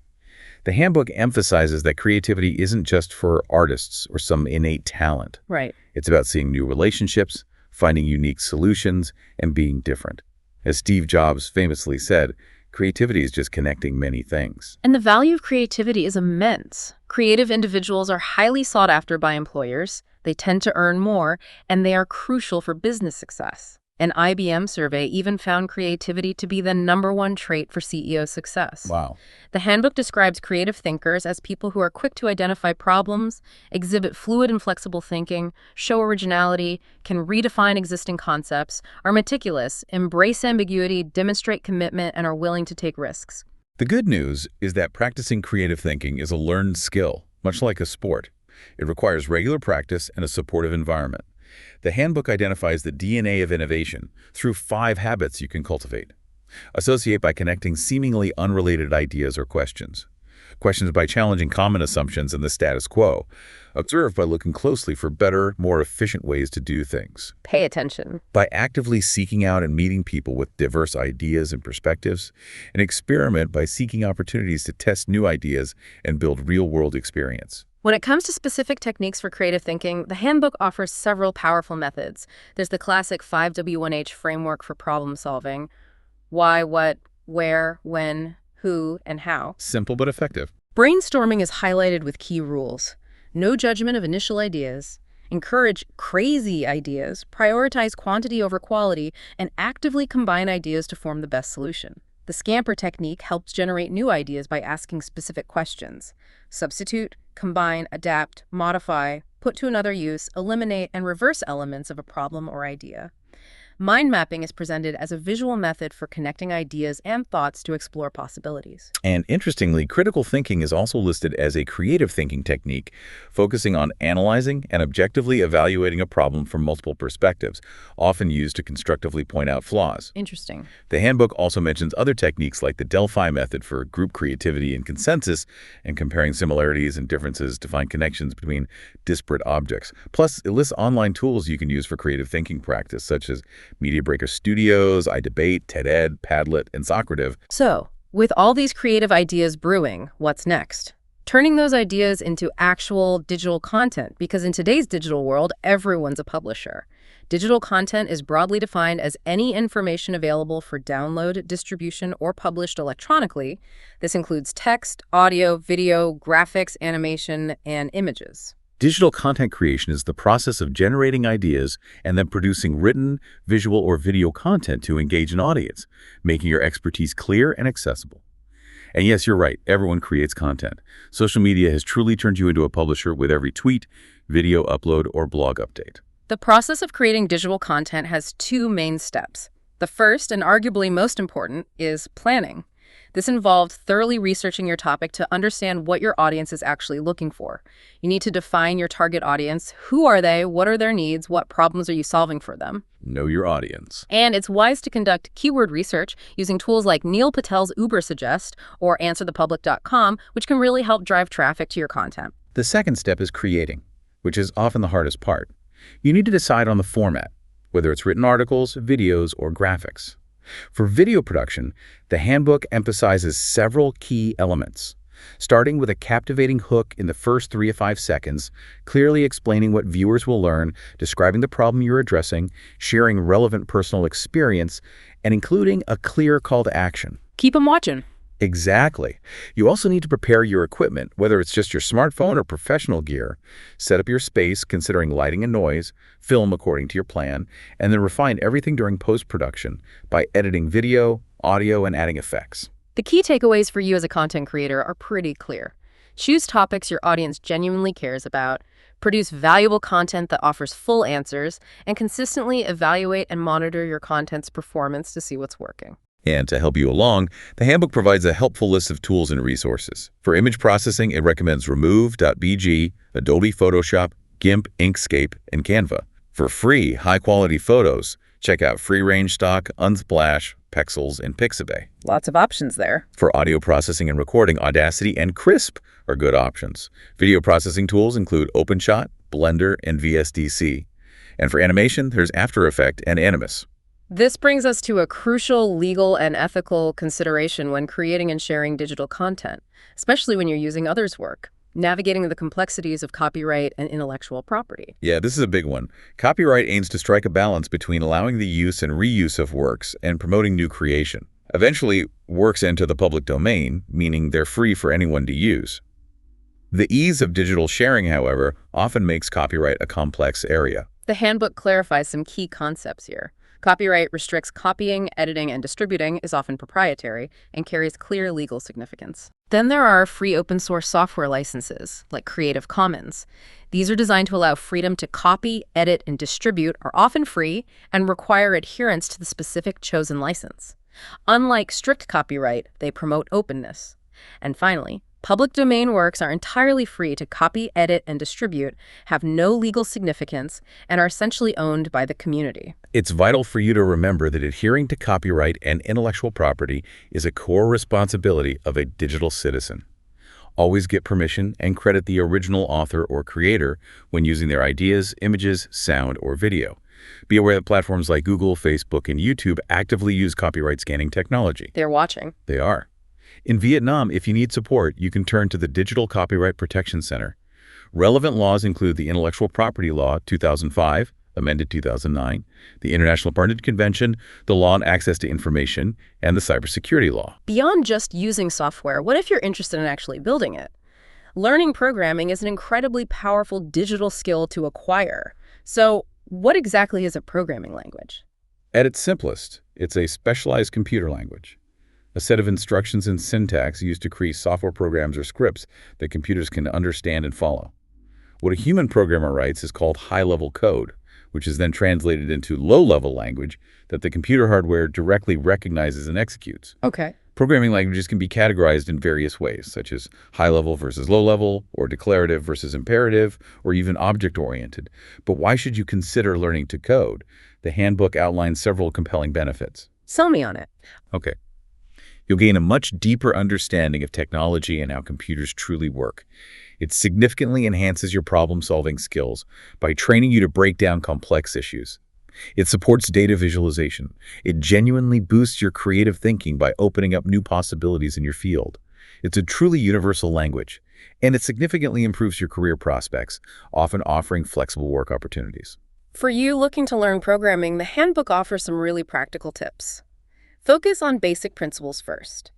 The handbook emphasizes that creativity isn't just for artists or some innate talent. Right. It's about seeing new relationships, finding unique solutions, and being different. As Steve Jobs famously said, creativity is just connecting many things. And the value of creativity is immense. Creative individuals are highly sought after by employers, they tend to earn more, and they are crucial for business success. An IBM survey even found creativity to be the #1 trait for CEO success. Wow. The handbook describes creative thinkers as people who are quick to identify problems, exhibit fluid and flexible thinking, show originality, can redefine existing concepts, are meticulous, embrace ambiguity, demonstrate commitment, and are willing to take risks. The good news is that practicing creative thinking is a learned skill, much like a sport. It requires regular practice and a supportive environment. The handbook identifies the DNA of innovation through 5 habits you can cultivate. Associate by connecting seemingly unrelated ideas or questions. Questions by challenging common assumptions and the status quo. Observe by looking closely for better, more efficient ways to do things. Pay attention. By actively seeking out and meeting people with diverse ideas and perspectives. And experiment by seeking opportunities to test new ideas and build real-world experience. When it comes to specific techniques for creative thinking, the handbook offers several powerful methods. There's the classic 5W1H framework for problem solving: why, what, where, when, who, and how. Simple but effective. Brainstorming is highlighted with key rules. No judgment of initial ideas. Encourage crazy ideas. Prioritize quantity over quality, and actively combine ideas to form the best solution. The scamper technique helps generate new ideas by asking specific questions. Substitute, combine, adapt, modify, put to another use, eliminate, and reverse elements of a problem or idea. Mind mapping is presented as a visual method for connecting ideas and thoughts to explore possibilities. And interestingly, critical thinking is also listed as a creative thinking technique, focusing on analyzing and objectively evaluating a problem from multiple perspectives, often used to constructively point out flaws. Interesting. The handbook also mentions other techniques like the Delphi method for group creativity and consensus, and comparing similarities and differences to find connections between disparate objects. Plus, it lists online tools you can use for creative thinking practice, such as Media Breaker Studios, iDebate, TED-Ed, Padlet, and Socrative. So, with all these creative ideas brewing, what's next? Turning those ideas into actual digital content, because in today's digital world, everyone's a publisher. Digital content is broadly defined as any information available for download, distribution, or published electronically. This includes text, audio, video, graphics, animation, and images. Digital content creation is the process of generating ideas and then producing written, visual, or video content to engage an audience, making your expertise clear and accessible. And yes, you're right, everyone creates content. Social media has truly turned you into a publisher with every tweet, video upload, or blog update. The process of creating digital content has 2 main steps. The first, and arguably most important, is planning. This involved thoroughly researching your topic to understand what your audience is actually looking for. You need to define your target audience. Who are they? What are their needs? What problems are you solving for them? Know your audience. And it's wise to conduct keyword research using tools like Neil Patel's Ubersuggest or AnswerThePublic.com, which can really help drive traffic to your content. The second step is creating, which is often the hardest part. You need to decide on the format, whether it's written articles, videos, or graphics. For video production, the handbook emphasizes several key elements, starting with a captivating hook in the first 3 to 5 seconds, clearly explaining what viewers will learn, describing the problem you're addressing, sharing relevant personal experience, and including a clear call to action. Keep them watching. Exactly. You also need to prepare your equipment, whether it's just your smartphone or professional gear. Set up your space considering lighting and noise, film according to your plan, and then refine everything during post-production by editing video, audio, and adding effects. The key takeaways for you as a content creator are pretty clear. Choose topics your audience genuinely cares about, produce valuable content that offers full answers, and consistently evaluate and monitor your content's performance to see what's working. And to help you along, the handbook provides a helpful list of tools and resources. For image processing, it recommends Remove.bg, Adobe Photoshop, GIMP, Inkscape, and Canva. For free, high-quality photos, check out Free Range Stock, Unsplash, Pexels, and Pixabay. Lots of options there. For audio processing and recording, Audacity and Crisp are good options. Video processing tools include OpenShot, Blender, and VSDC. And for animation, there's After Effects and Animus. This brings us to a crucial legal and ethical consideration when creating and sharing digital content, especially when you're using others' work, navigating the complexities of copyright and intellectual property. Yeah, this is a big one. Copyright aims to strike a balance between allowing the use and reuse of works and promoting new creation. Eventually, works enter the public domain, meaning they're free for anyone to use. The ease of digital sharing, however, often makes copyright a complex area. The handbook clarifies some key concepts here. Copyright restricts copying, editing, and distributing, is often proprietary, and carries clear legal significance. Then there are free open source software licenses, like Creative Commons. These are designed to allow freedom to copy, edit, and distribute, are often free, and require adherence to the specific chosen license. Unlike strict copyright, they promote openness. And finally, public domain works are entirely free to copy, edit, and distribute, have no legal significance, and are essentially owned by the community. It's vital for you to remember that adhering to copyright and intellectual property is a core responsibility of a digital citizen. Always get permission and credit the original author or creator when using their ideas, images, sound, or video. Be aware that platforms like Google, Facebook, and YouTube actively use copyright scanning technology. They're watching. They are. In Vietnam, if you need support, you can turn to the Digital Copyright Protection Center. Relevant laws include the Intellectual Property Law 2005, amended 2009, the International Partnership Convention, the Law on Access to Information, and the Cybersecurity Law. Beyond just using software, what if you're interested in actually building it? Learning programming is an incredibly powerful digital skill to acquire. So, what exactly is a programming language? At its simplest, it's a specialized computer language. A set of instructions and syntax used to create software programs or scripts that computers can understand and follow. What a human programmer writes is called high-level code, which is then translated into low-level language that the computer hardware directly recognizes and executes. Okay. Programming languages can be categorized in various ways, such as high-level versus low-level, or declarative versus imperative, or even object-oriented. But why should you consider learning to code? The handbook outlines several compelling benefits. Sell me on it. Okay. You'll gain a much deeper understanding of technology and how computers truly work. It significantly enhances your problem-solving skills by training you to break down complex issues. It supports data visualization. It genuinely boosts your creative thinking by opening up new possibilities in your field. It's a truly universal language, and it significantly improves your career prospects, often offering flexible work opportunities. For you looking to learn programming, the handbook offers some really practical tips. Focus on basic principles first.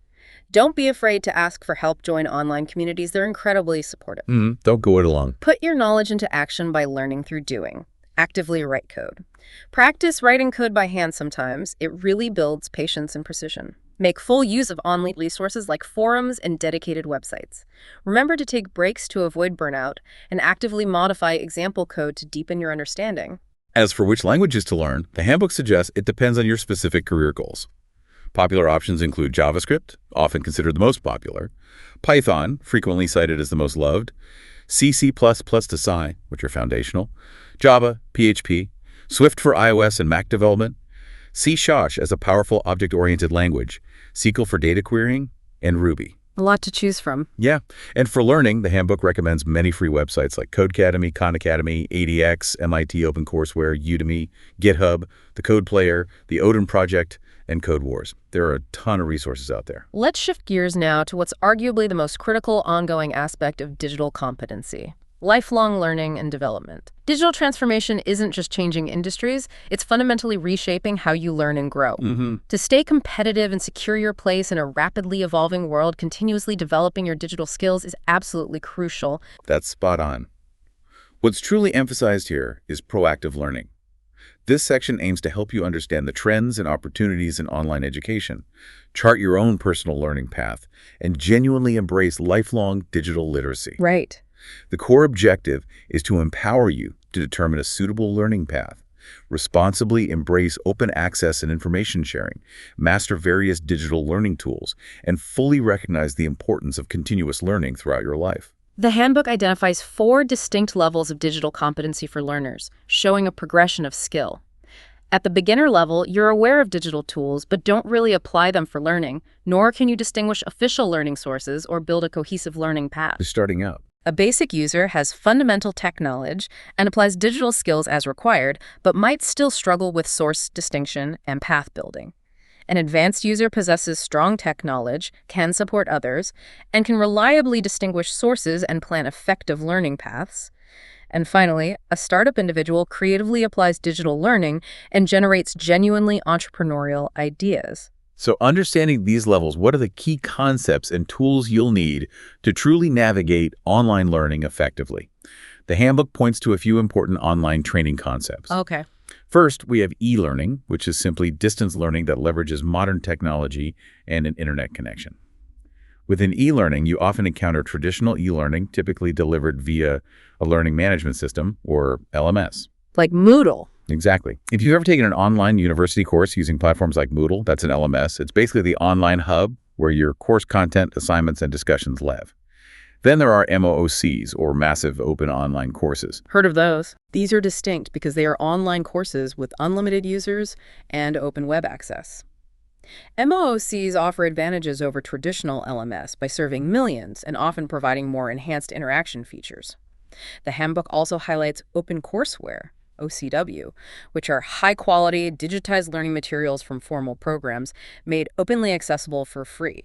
Don't be afraid to ask for help. Join online communities. They're incredibly supportive. Don't go it alone. Put your knowledge into action by learning through doing. Actively write code. Practice writing code by hand sometimes. It really builds patience and precision. Make full use of online resources like forums and dedicated websites. Remember to take breaks to avoid burnout and actively modify example code to deepen your understanding. As for which languages to learn, the handbook suggests it depends on your specific career goals. Popular options include JavaScript, often considered the most popular, Python, frequently cited as the most loved, C++ to Sci, which are foundational, Java, PHP, Swift for iOS and Mac development, C# as a powerful object-oriented language, SQL for data querying, and Ruby. A lot to choose from. Yeah, and for learning, the handbook recommends many free websites like Codecademy, Khan Academy, ADX, MIT OpenCourseWare, Udemy, GitHub, the Code Player, the Odin Project, and Code Wars. There are a ton of resources out there. Let's shift gears now to what's arguably the most critical ongoing aspect of digital competency: lifelong learning and development. Digital transformation isn't just changing industries, it's fundamentally reshaping how you learn and grow. To stay competitive and secure your place in a rapidly evolving world, continuously developing your digital skills is absolutely crucial. That's spot on. What's truly emphasized here is proactive learning. This section aims to help you understand the trends and opportunities in online education, chart your own personal learning path, and genuinely embrace lifelong digital literacy. Right. The core objective is to empower you to determine a suitable learning path, responsibly embrace open access and information sharing, master various digital learning tools, and fully recognize the importance of continuous learning throughout your life. The handbook identifies 4 distinct levels of digital competency for learners, showing a progression of skill. At the beginner level, you're aware of digital tools, but don't really apply them for learning, nor can you distinguish official learning sources or build a cohesive learning path. Just starting out. A basic user has fundamental tech knowledge and applies digital skills as required, but might still struggle with source distinction and path building. An advanced user possesses strong tech knowledge, can support others, and can reliably distinguish sources and plan effective learning paths. And finally, a startup individual creatively applies digital learning and generates genuinely entrepreneurial ideas. So understanding these levels, what are the key concepts and tools you'll need to truly navigate online learning effectively? The handbook points to a few important online training concepts. Okay. First, we have e-learning, which is simply distance learning that leverages modern technology and an internet connection. Within e-learning, you often encounter traditional e-learning, typically delivered via a learning management system, or LMS. Like Moodle. Exactly. If you've ever taken an online university course using platforms like Moodle, that's an LMS. It's basically the online hub where your course content, assignments, and discussions live. Then there are MOOCs, or Massive Open Online Courses. Heard of those. These are distinct because they are online courses with unlimited users and open web access. MOOCs offer advantages over traditional LMS by serving millions and often providing more enhanced interaction features. The handbook also highlights open courseware, OCW, which are high-quality, digitized learning materials from formal programs made openly accessible for free.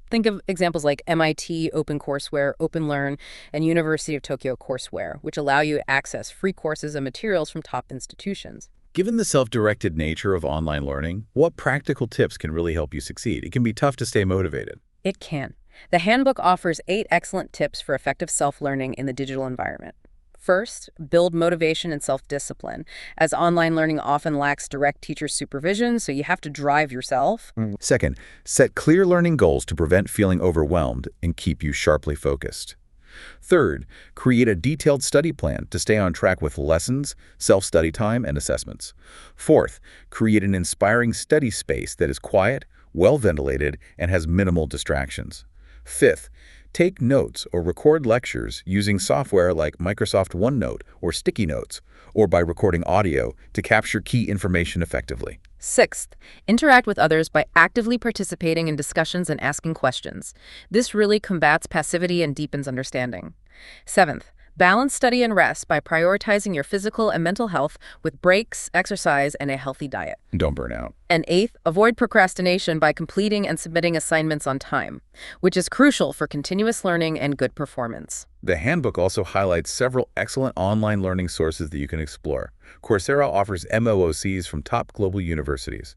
Think of examples like MIT OpenCourseWare, OpenLearn, and University of Tokyo Courseware, which allow you to access free courses and materials from top institutions. Given the self-directed nature of online learning, what practical tips can really help you succeed? It can be tough to stay motivated. It can. The handbook offers 8 excellent tips for effective self-learning in the digital environment. First, build motivation and self-discipline, as online learning often lacks direct teacher supervision, so you have to drive yourself. Second, set clear learning goals to prevent feeling overwhelmed and keep you sharply focused. Third, create a detailed study plan to stay on track with lessons, self-study time, and assessments. Fourth, create an inspiring study space that is quiet, well-ventilated, and has minimal distractions. Fifth, take notes or record lectures using software like Microsoft OneNote or Sticky Notes, or by recording audio to capture key information effectively. Sixth, interact with others by actively participating in discussions and asking questions. This really combats passivity and deepens understanding. Seventh, balance study and rest by prioritizing your physical and mental health with breaks, exercise, and a healthy diet. Don't burn out. And eighth, avoid procrastination by completing and submitting assignments on time, which is crucial for continuous learning and good performance. The handbook also highlights several excellent online learning sources that you can explore. Coursera offers MOOCs from top global universities.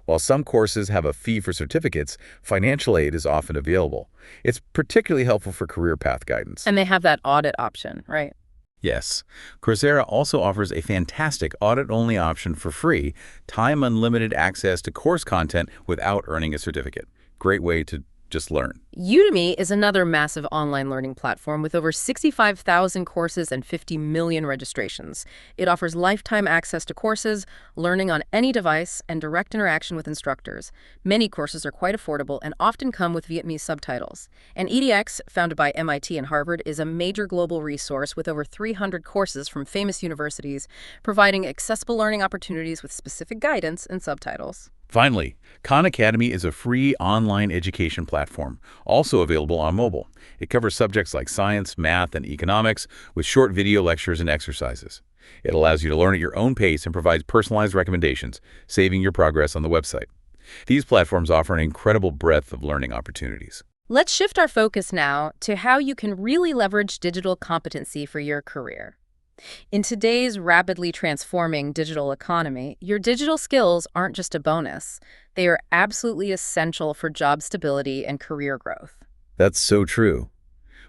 While some courses have a fee for certificates, financial aid is often available. It's particularly helpful for career path guidance. And they have that audit option, right? Yes. Coursera also offers a fantastic audit-only option for free, time-unlimited access to course content without earning a certificate. Great way to just learn. Udemy is another massive online learning platform with over 65,000 courses and 50 million registrations. It offers lifetime access to courses, learning on any device, and direct interaction with instructors. Many courses are quite affordable and often come with Vietnamese subtitles. And edX, founded by MIT and Harvard, is a major global resource with over 300 courses from famous universities, providing accessible learning opportunities with specific guidance and subtitles. Finally, Khan Academy is a free online education platform, also available on mobile. It covers subjects like science, math, and economics with short video lectures and exercises. It allows you to learn at your own pace and provides personalized recommendations, saving your progress on the website. These platforms offer an incredible breadth of learning opportunities. Let's shift our focus now to how you can really leverage digital competency for your career. In today's rapidly transforming digital economy, your digital skills aren't just a bonus. They are absolutely essential for job stability and career growth. That's so true.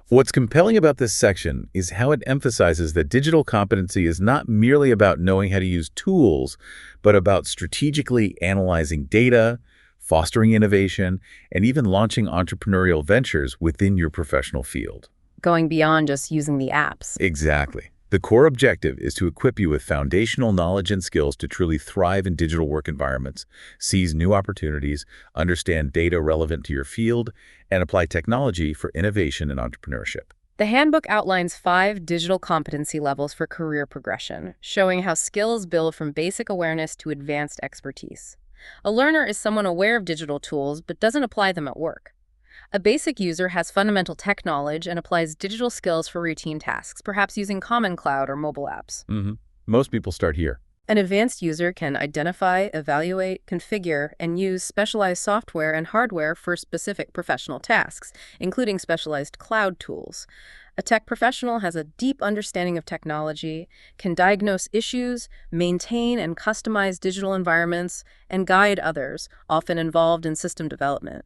What's compelling about this section is how it emphasizes that digital competency is not merely about knowing how to use tools, but about strategically analyzing data, fostering innovation, and even launching entrepreneurial ventures within your professional field. Going beyond just using the apps. Exactly. The core objective is to equip you with foundational knowledge and skills to truly thrive in digital work environments, seize new opportunities, understand data relevant to your field, and apply technology for innovation and entrepreneurship. The handbook outlines 5 digital competency levels for career progression, showing how skills build from basic awareness to advanced expertise. A learner is someone aware of digital tools but doesn't apply them at work. A basic user has fundamental tech knowledge and applies digital skills for routine tasks, perhaps using Common Cloud or mobile apps. Most people start here. An advanced user can identify, evaluate, configure, and use specialized software and hardware for specific professional tasks, including specialized cloud tools. A tech professional has a deep understanding of technology, can diagnose issues, maintain and customize digital environments, and guide others, often involved in system development.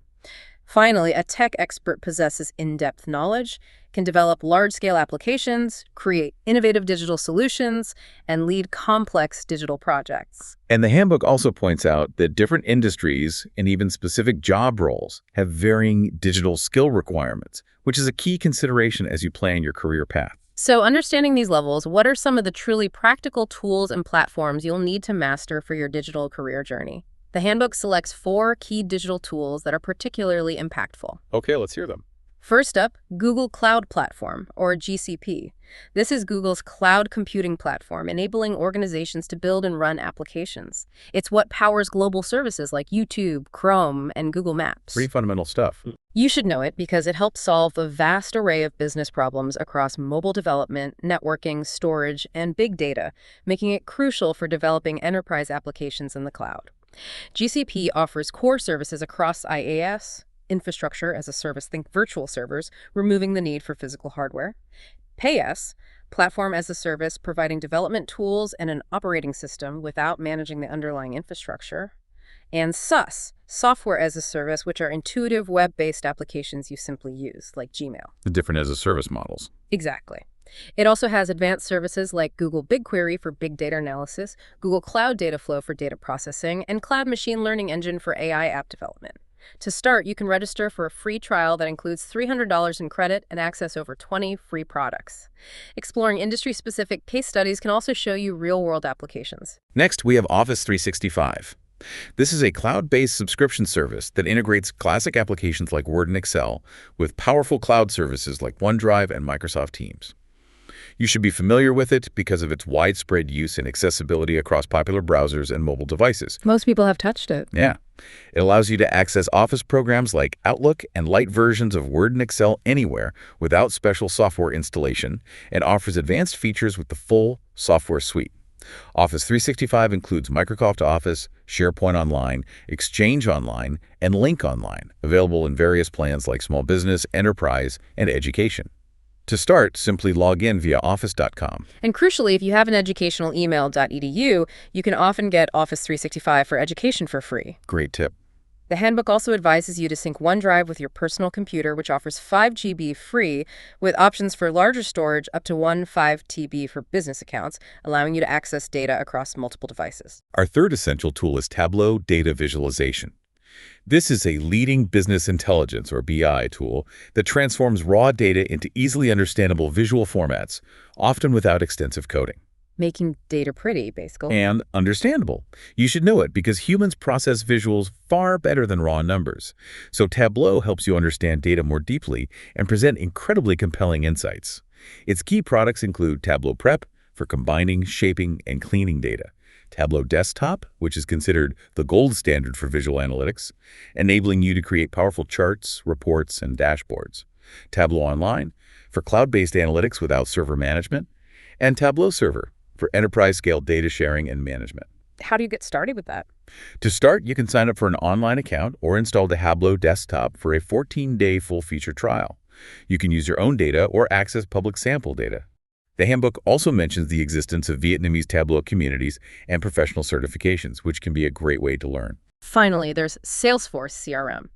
Finally, a tech expert possesses in-depth knowledge, can develop large-scale applications, create innovative digital solutions, and lead complex digital projects. And the handbook also points out that different industries and even specific job roles have varying digital skill requirements, which is a key consideration as you plan your career path. So understanding these levels, what are some of the truly practical tools and platforms you'll need to master for your digital career journey? The handbook selects 4 key digital tools that are particularly impactful. Okay, let's hear them. First up, Google Cloud Platform, or GCP. This is Google's cloud computing platform, enabling organizations to build and run applications. It's what powers global services like YouTube, Chrome, and Google Maps. Pretty fundamental stuff. You should know it because it helps solve a vast array of business problems across mobile development, networking, storage, and big data, making it crucial for developing enterprise applications in the cloud. GCP offers core services across IaaS, infrastructure as a service, think virtual servers, removing the need for physical hardware. PaaS, platform as a service, providing development tools and an operating system without managing the underlying infrastructure. And SaaS, software as a service, which are intuitive web-based applications you simply use, like Gmail. The different as a service models. Exactly. It also has advanced services like Google BigQuery for big data analysis, Google Cloud Dataflow for data processing, and Cloud Machine Learning Engine for AI app development. To start, you can register for a free trial that includes $300 in credit and access over 20 free products. Exploring industry-specific case studies can also show you real-world applications. Next, we have Office 365. This is a cloud-based subscription service that integrates classic applications like Word and Excel with powerful cloud services like OneDrive and Microsoft Teams. You should be familiar with it because of its widespread use and accessibility across popular browsers and mobile devices. Most people have touched it. Yeah. It allows you to access Office programs like Outlook and light versions of Word and Excel anywhere without special software installation and offers advanced features with the full software suite. Office 365 includes Microsoft Office, SharePoint Online, Exchange Online, and Lync Online, available in various plans like Small Business, Enterprise, and Education. To start, simply log in via office.com. And crucially, if you have an educational email.edu, you can often get Office 365 for education for free. Great tip. The handbook also advises you to sync OneDrive with your personal computer, which offers 5 GB free, with options for larger storage up to 5 TB for business accounts, allowing you to access data across multiple devices. Our third essential tool is Tableau Data Visualization. This is a leading business intelligence, or BI, tool that transforms raw data into easily understandable visual formats, often without extensive coding. Making data pretty, basically. And understandable. You should know it because humans process visuals far better than raw numbers. So Tableau helps you understand data more deeply and present incredibly compelling insights. Its key products include Tableau Prep for combining, shaping, and cleaning data, Tableau Desktop, which is considered the gold standard for visual analytics, enabling you to create powerful charts, reports, and dashboards, Tableau Online for cloud-based analytics without server management, and Tableau Server for enterprise-scale data sharing and management. How do you get started with that? To start, you can sign up for an online account or install the Tableau Desktop for a 14-day full-feature trial. You can use your own data or access public sample data. The handbook also mentions the existence of Vietnamese Tableau communities and professional certifications, which can be a great way to learn. Finally, there's Salesforce CRM.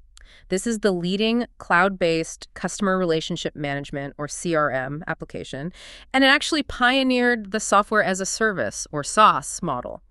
This is the leading cloud-based customer relationship management, or CRM, application, and it actually pioneered the software as a service, or SaaS, model.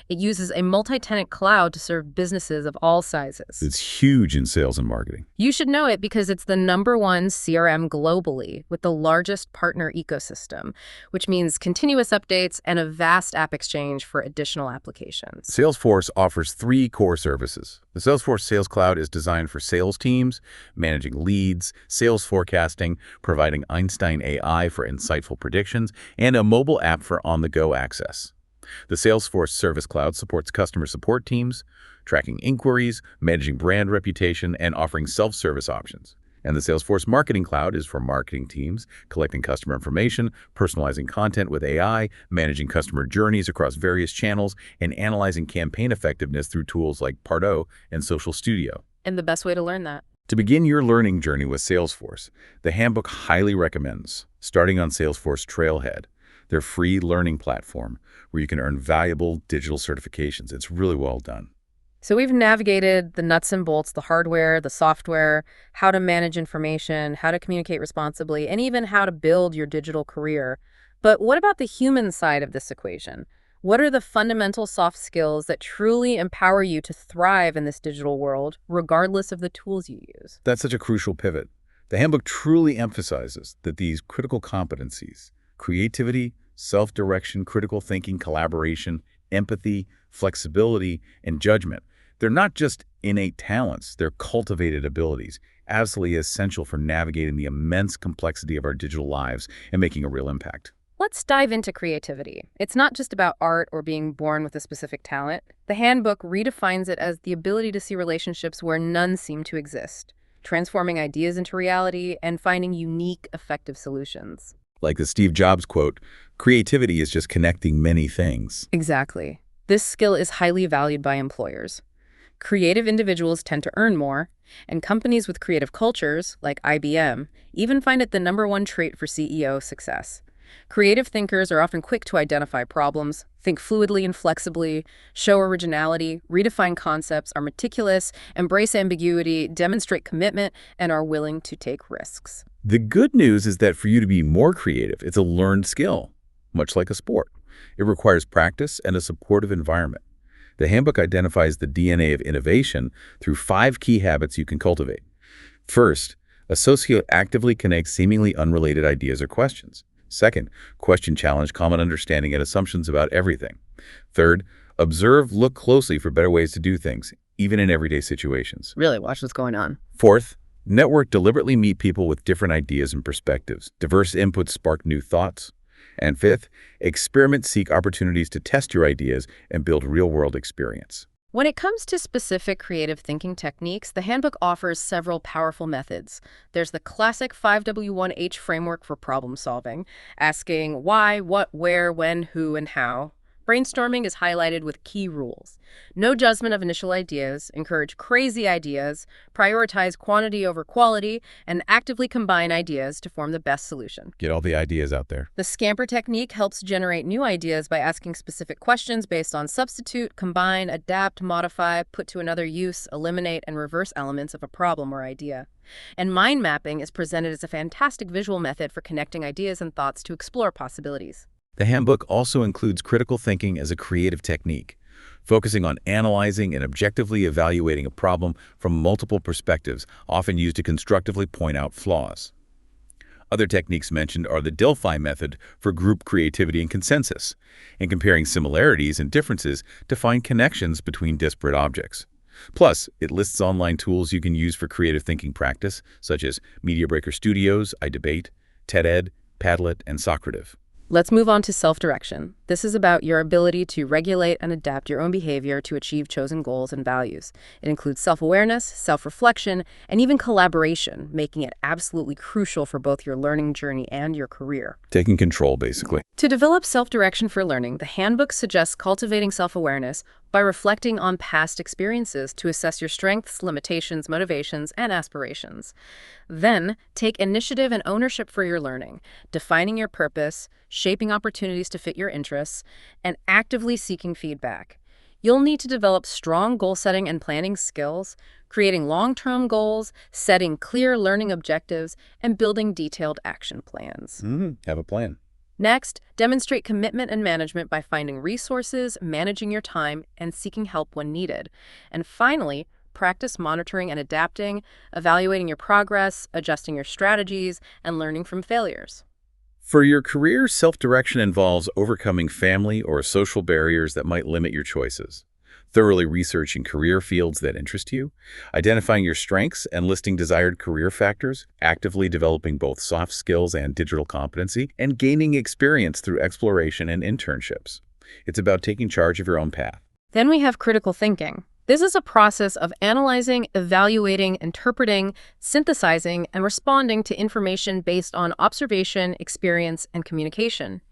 It uses a multi-tenant cloud to serve businesses of all sizes. It's huge in sales and marketing. You should know it because it's the #1 CRM globally with the largest partner ecosystem, which means continuous updates and a vast app exchange for additional applications. Salesforce offers 3 core services. The Salesforce Sales Cloud is designed for sales teams, managing leads, sales forecasting, providing Einstein AI for insightful predictions, and a mobile app for on-the-go access. The Salesforce Service Cloud supports customer support teams, tracking inquiries, managing brand reputation, and offering self-service options. And the Salesforce Marketing Cloud is for marketing teams, collecting customer information, personalizing content with AI, managing customer journeys across various channels, and analyzing campaign effectiveness through tools like Pardot and Social Studio. And the best way to learn that? To begin your learning journey with Salesforce, the handbook highly recommends starting on Salesforce Trailhead, their free learning platform where you can earn valuable digital certifications. It's really well done. So we've navigated the nuts and bolts, the hardware, the software, how to manage information, how to communicate responsibly, and even how to build your digital career. But what about the human side of this equation? What are the fundamental soft skills that truly empower you to thrive in this digital world, regardless of the tools you use? That's such a crucial pivot. The handbook truly emphasizes that these critical competencies, creativity, self-direction, critical thinking, collaboration, empathy, flexibility, and judgment, they're not just innate talents, they're cultivated abilities, absolutely essential for navigating the immense complexity of our digital lives and making a real impact. Let's dive into creativity. It's not just about art or being born with a specific talent. The handbook redefines it as the ability to see relationships where none seem to exist, transforming ideas into reality and finding unique, effective solutions. Like the Steve Jobs quote, creativity is just connecting many things. Exactly. This skill is highly valued by employers. Creative individuals tend to earn more, and companies with creative cultures, like IBM, even find it the #1 trait for CEO success. Creative thinkers are often quick to identify problems, think fluidly and flexibly, show originality, redefine concepts, are meticulous, embrace ambiguity, demonstrate commitment, and are willing to take risks. The good news is that for you to be more creative, it's a learned skill, much like a sport. It requires practice and a supportive environment. The handbook identifies the DNA of innovation through 5 key habits you can cultivate. First, associate actively connect seemingly unrelated ideas or questions. Second, question challenge common understanding and assumptions about everything. Third, observe, look closely for better ways to do things, even in everyday situations. Really, watch what's going on. Fourth, network deliberately meet people with different ideas and perspectives. Diverse inputs spark new thoughts. And fifth, experiment, seek opportunities to test your ideas and build real-world experience. When it comes to specific creative thinking techniques, the handbook offers several powerful methods. There's the classic 5W1H framework for problem solving, asking why, what, where, when, who, and how. Brainstorming is highlighted with key rules. No judgment of initial ideas, encourage crazy ideas, prioritize quantity over quality, and actively combine ideas to form the best solution. Get all the ideas out there. The scamper technique helps generate new ideas by asking specific questions based on substitute, combine, adapt, modify, put to another use, eliminate, and reverse elements of a problem or idea. And mind mapping is presented as a fantastic visual method for connecting ideas and thoughts to explore possibilities. The handbook also includes critical thinking as a creative technique, focusing on analyzing and objectively evaluating a problem from multiple perspectives, often used to constructively point out flaws. Other techniques mentioned are the Delphi method for group creativity and consensus, and comparing similarities and differences to find connections between disparate objects. Plus, it lists online tools you can use for creative thinking practice, such as MediaBreaker Studios, iDebate, TED-Ed, Padlet, and Socrative. Let's move on to self-direction. This is about your ability to regulate and adapt your own behavior to achieve chosen goals and values. It includes self-awareness, self-reflection, and even collaboration, making it absolutely crucial for both your learning journey and your career. Taking control, basically. To develop self-direction for learning, the handbook suggests cultivating self-awareness by reflecting on past experiences to assess your strengths, limitations, motivations, and aspirations. Then, take initiative and ownership for your learning, defining your purpose, shaping opportunities to fit your interests, and actively seeking feedback. You'll need to develop strong goal setting and planning skills, creating long-term goals, setting clear learning objectives, and building detailed action plans. Have a plan. Next, demonstrate commitment and management by finding resources, managing your time, and seeking help when needed. And finally, practice monitoring and adapting, evaluating your progress, adjusting your strategies, and learning from failures. For your career, self-direction involves overcoming family or social barriers that might limit your choices, thoroughly researching career fields that interest you, identifying your strengths and listing desired career factors, actively developing both soft skills and digital competency, and gaining experience through exploration and internships. It's about taking charge of your own path. Then we have critical thinking. This is a process of analyzing, evaluating, interpreting, synthesizing, and responding to information based on observation, experience, and communication.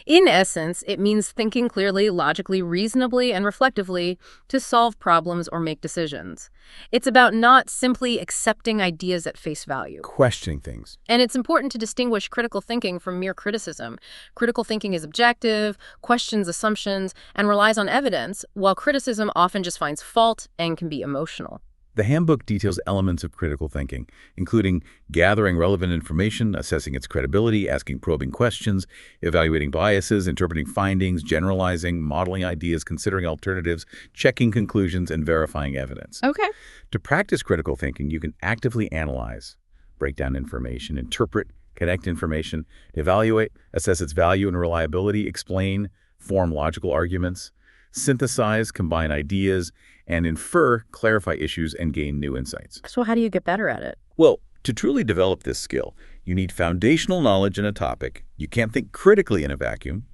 In essence, it means thinking clearly, logically, reasonably, and reflectively to solve problems or make decisions. It's about not simply accepting ideas at face value. Questioning things. And it's important to distinguish critical thinking from mere criticism. Critical thinking is objective, questions assumptions, and relies on evidence, while criticism often just finds fault and can be emotional. The handbook details elements of critical thinking, including gathering relevant information, assessing its credibility, asking probing questions, evaluating biases, interpreting findings, generalizing, modeling ideas, considering alternatives, checking conclusions, and verifying evidence. Okay. To practice critical thinking, you can actively analyze, break down information, interpret, connect information, evaluate, assess its value and reliability, explain, form logical arguments, synthesize, combine ideas, and infer, clarify issues, and gain new insights. So how do you get better at it? Well, to truly develop this skill, you need foundational knowledge in a topic. You can't think critically in a vacuum.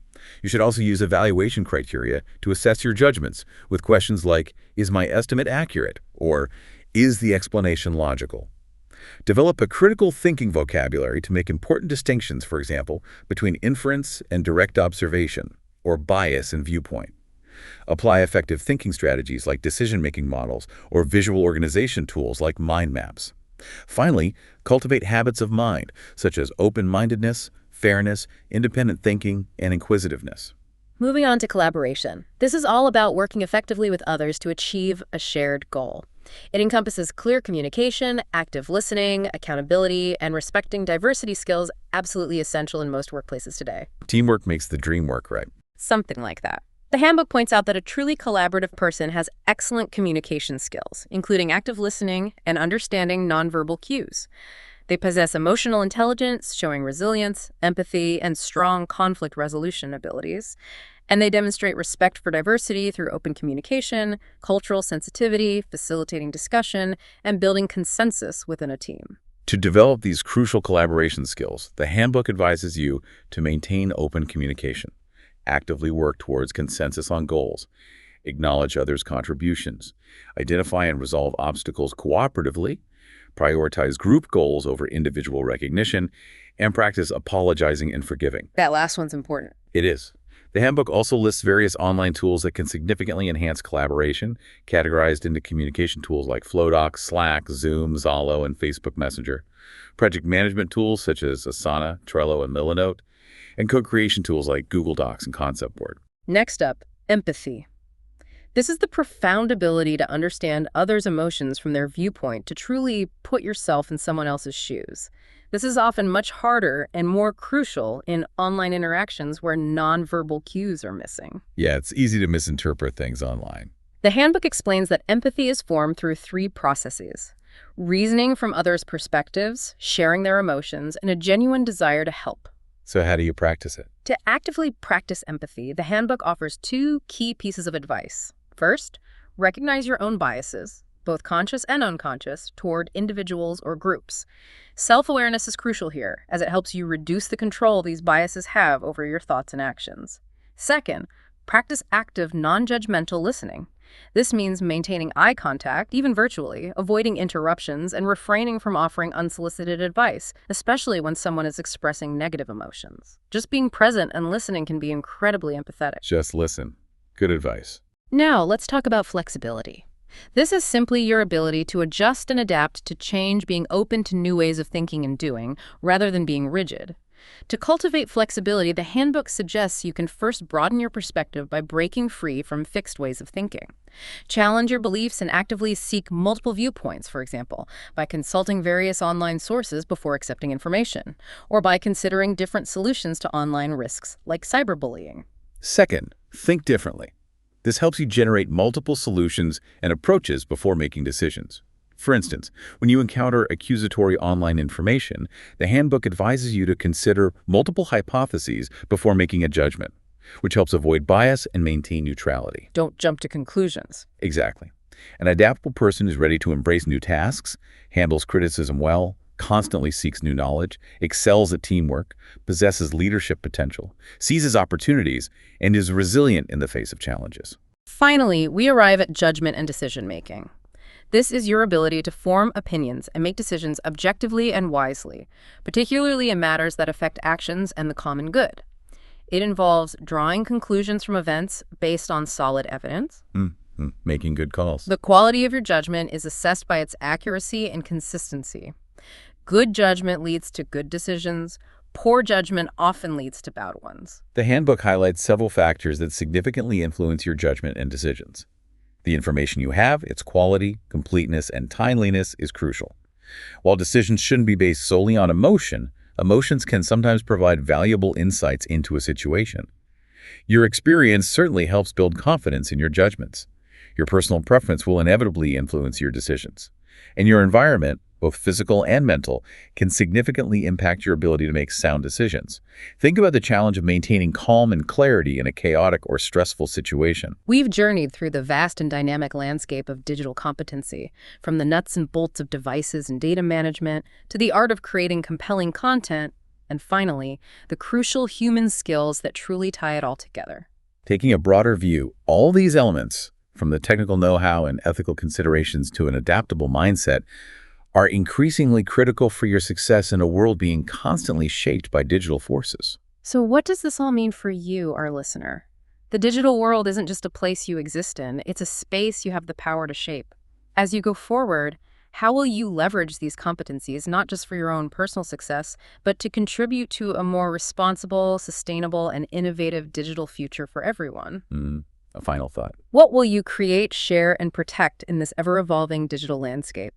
You should also use evaluation criteria to assess your judgments with questions like, is my estimate accurate? Or, is the explanation logical? Develop a critical thinking vocabulary to make important distinctions, for example, between inference and direct observation, or bias and viewpoint. Apply effective thinking strategies like decision-making models or visual organization tools like mind maps. Finally, cultivate habits of mind, such as open-mindedness, fairness, independent thinking, and inquisitiveness. Moving on to collaboration. This is all about working effectively with others to achieve a shared goal. It encompasses clear communication, active listening, accountability, and respecting diversity skills absolutely essential in most workplaces today. Teamwork makes the dream work, right? Something like that. The handbook points out that a truly collaborative person has excellent communication skills, including active listening and understanding nonverbal cues. They possess emotional intelligence, showing resilience, empathy, and strong conflict resolution abilities. And they demonstrate respect for diversity through open communication, cultural sensitivity, facilitating discussion, and building consensus within a team. To develop these crucial collaboration skills, the handbook advises you to maintain open communication, actively work towards consensus on goals, acknowledge others' contributions, identify and resolve obstacles cooperatively, prioritize group goals over individual recognition, and practice apologizing and forgiving. That last one's important. It is. The handbook also lists various online tools that can significantly enhance collaboration, categorized into communication tools like FlowDocs, Slack, Zoom, Zalo, and Facebook Messenger, project management tools such as Asana, Trello, and Milanote, and co-creation tools like Google Docs and Concept Board. Next up, empathy. This is the profound ability to understand others' emotions from their viewpoint, to truly put yourself in someone else's shoes. This is often much harder and more crucial in online interactions where nonverbal cues are missing. Yeah, it's easy to misinterpret things online. The handbook explains that empathy is formed through 3 processes: reasoning from others' perspectives, sharing their emotions, and a genuine desire to help. So how do you practice it? To actively practice empathy, the handbook offers 2 key pieces of advice. First, recognize your own biases, both conscious and unconscious, toward individuals or groups. Self-awareness is crucial here, as it helps you reduce the control these biases have over your thoughts and actions. Second, practice active, non-judgmental listening. This means maintaining eye contact, even virtually, avoiding interruptions, and refraining from offering unsolicited advice, especially when someone is expressing negative emotions. Just being present and listening can be incredibly empathetic. Just listen. Good advice. Now, let's talk about flexibility. This is simply your ability to adjust and adapt to change, being open to new ways of thinking and doing, rather than being rigid. To cultivate flexibility, the handbook suggests you can first broaden your perspective by breaking free from fixed ways of thinking. Challenge your beliefs and actively seek multiple viewpoints, for example, by consulting various online sources before accepting information, or by considering different solutions to online risks like cyberbullying. Second, think differently. This helps you generate multiple solutions and approaches before making decisions. For instance, when you encounter accusatory online information, the handbook advises you to consider multiple hypotheses before making a judgment, which helps avoid bias and maintain neutrality. Don't jump to conclusions. Exactly. An adaptable person is ready to embrace new tasks, handles criticism well, constantly seeks new knowledge, excels at teamwork, possesses leadership potential, seizes opportunities, and is resilient in the face of challenges. Finally, we arrive at judgment and decision-making. This is your ability to form opinions and make decisions objectively and wisely, particularly in matters that affect actions and the common good. It involves drawing conclusions from events based on solid evidence. Making good calls. The quality of your judgment is assessed by its accuracy and consistency. Good judgment leads to good decisions. Poor judgment often leads to bad ones. The handbook highlights several factors that significantly influence your judgment and decisions. The information you have, its quality, completeness, and timeliness is crucial. While decisions shouldn't be based solely on emotion, emotions can sometimes provide valuable insights into a situation. Your experience certainly helps build confidence in your judgments. Your personal preference will inevitably influence your decisions. And your environment, both physical and mental, can significantly impact your ability to make sound decisions. Think about the challenge of maintaining calm and clarity in a chaotic or stressful situation. We've journeyed through the vast and dynamic landscape of digital competency, from the nuts and bolts of devices and data management to the art of creating compelling content, and finally, the crucial human skills that truly tie it all together. Taking a broader view, all these elements, from the technical know-how and ethical considerations to an adaptable mindset, are increasingly critical for your success in a world being constantly shaped by digital forces. So what does this all mean for you, our listener? The digital world isn't just a place you exist in, it's a space you have the power to shape. As you go forward, how will you leverage these competencies, not just for your own personal success, but to contribute to a more responsible, sustainable, and innovative digital future for everyone? A final thought. What will you create, share, and protect in this ever-evolving digital landscape?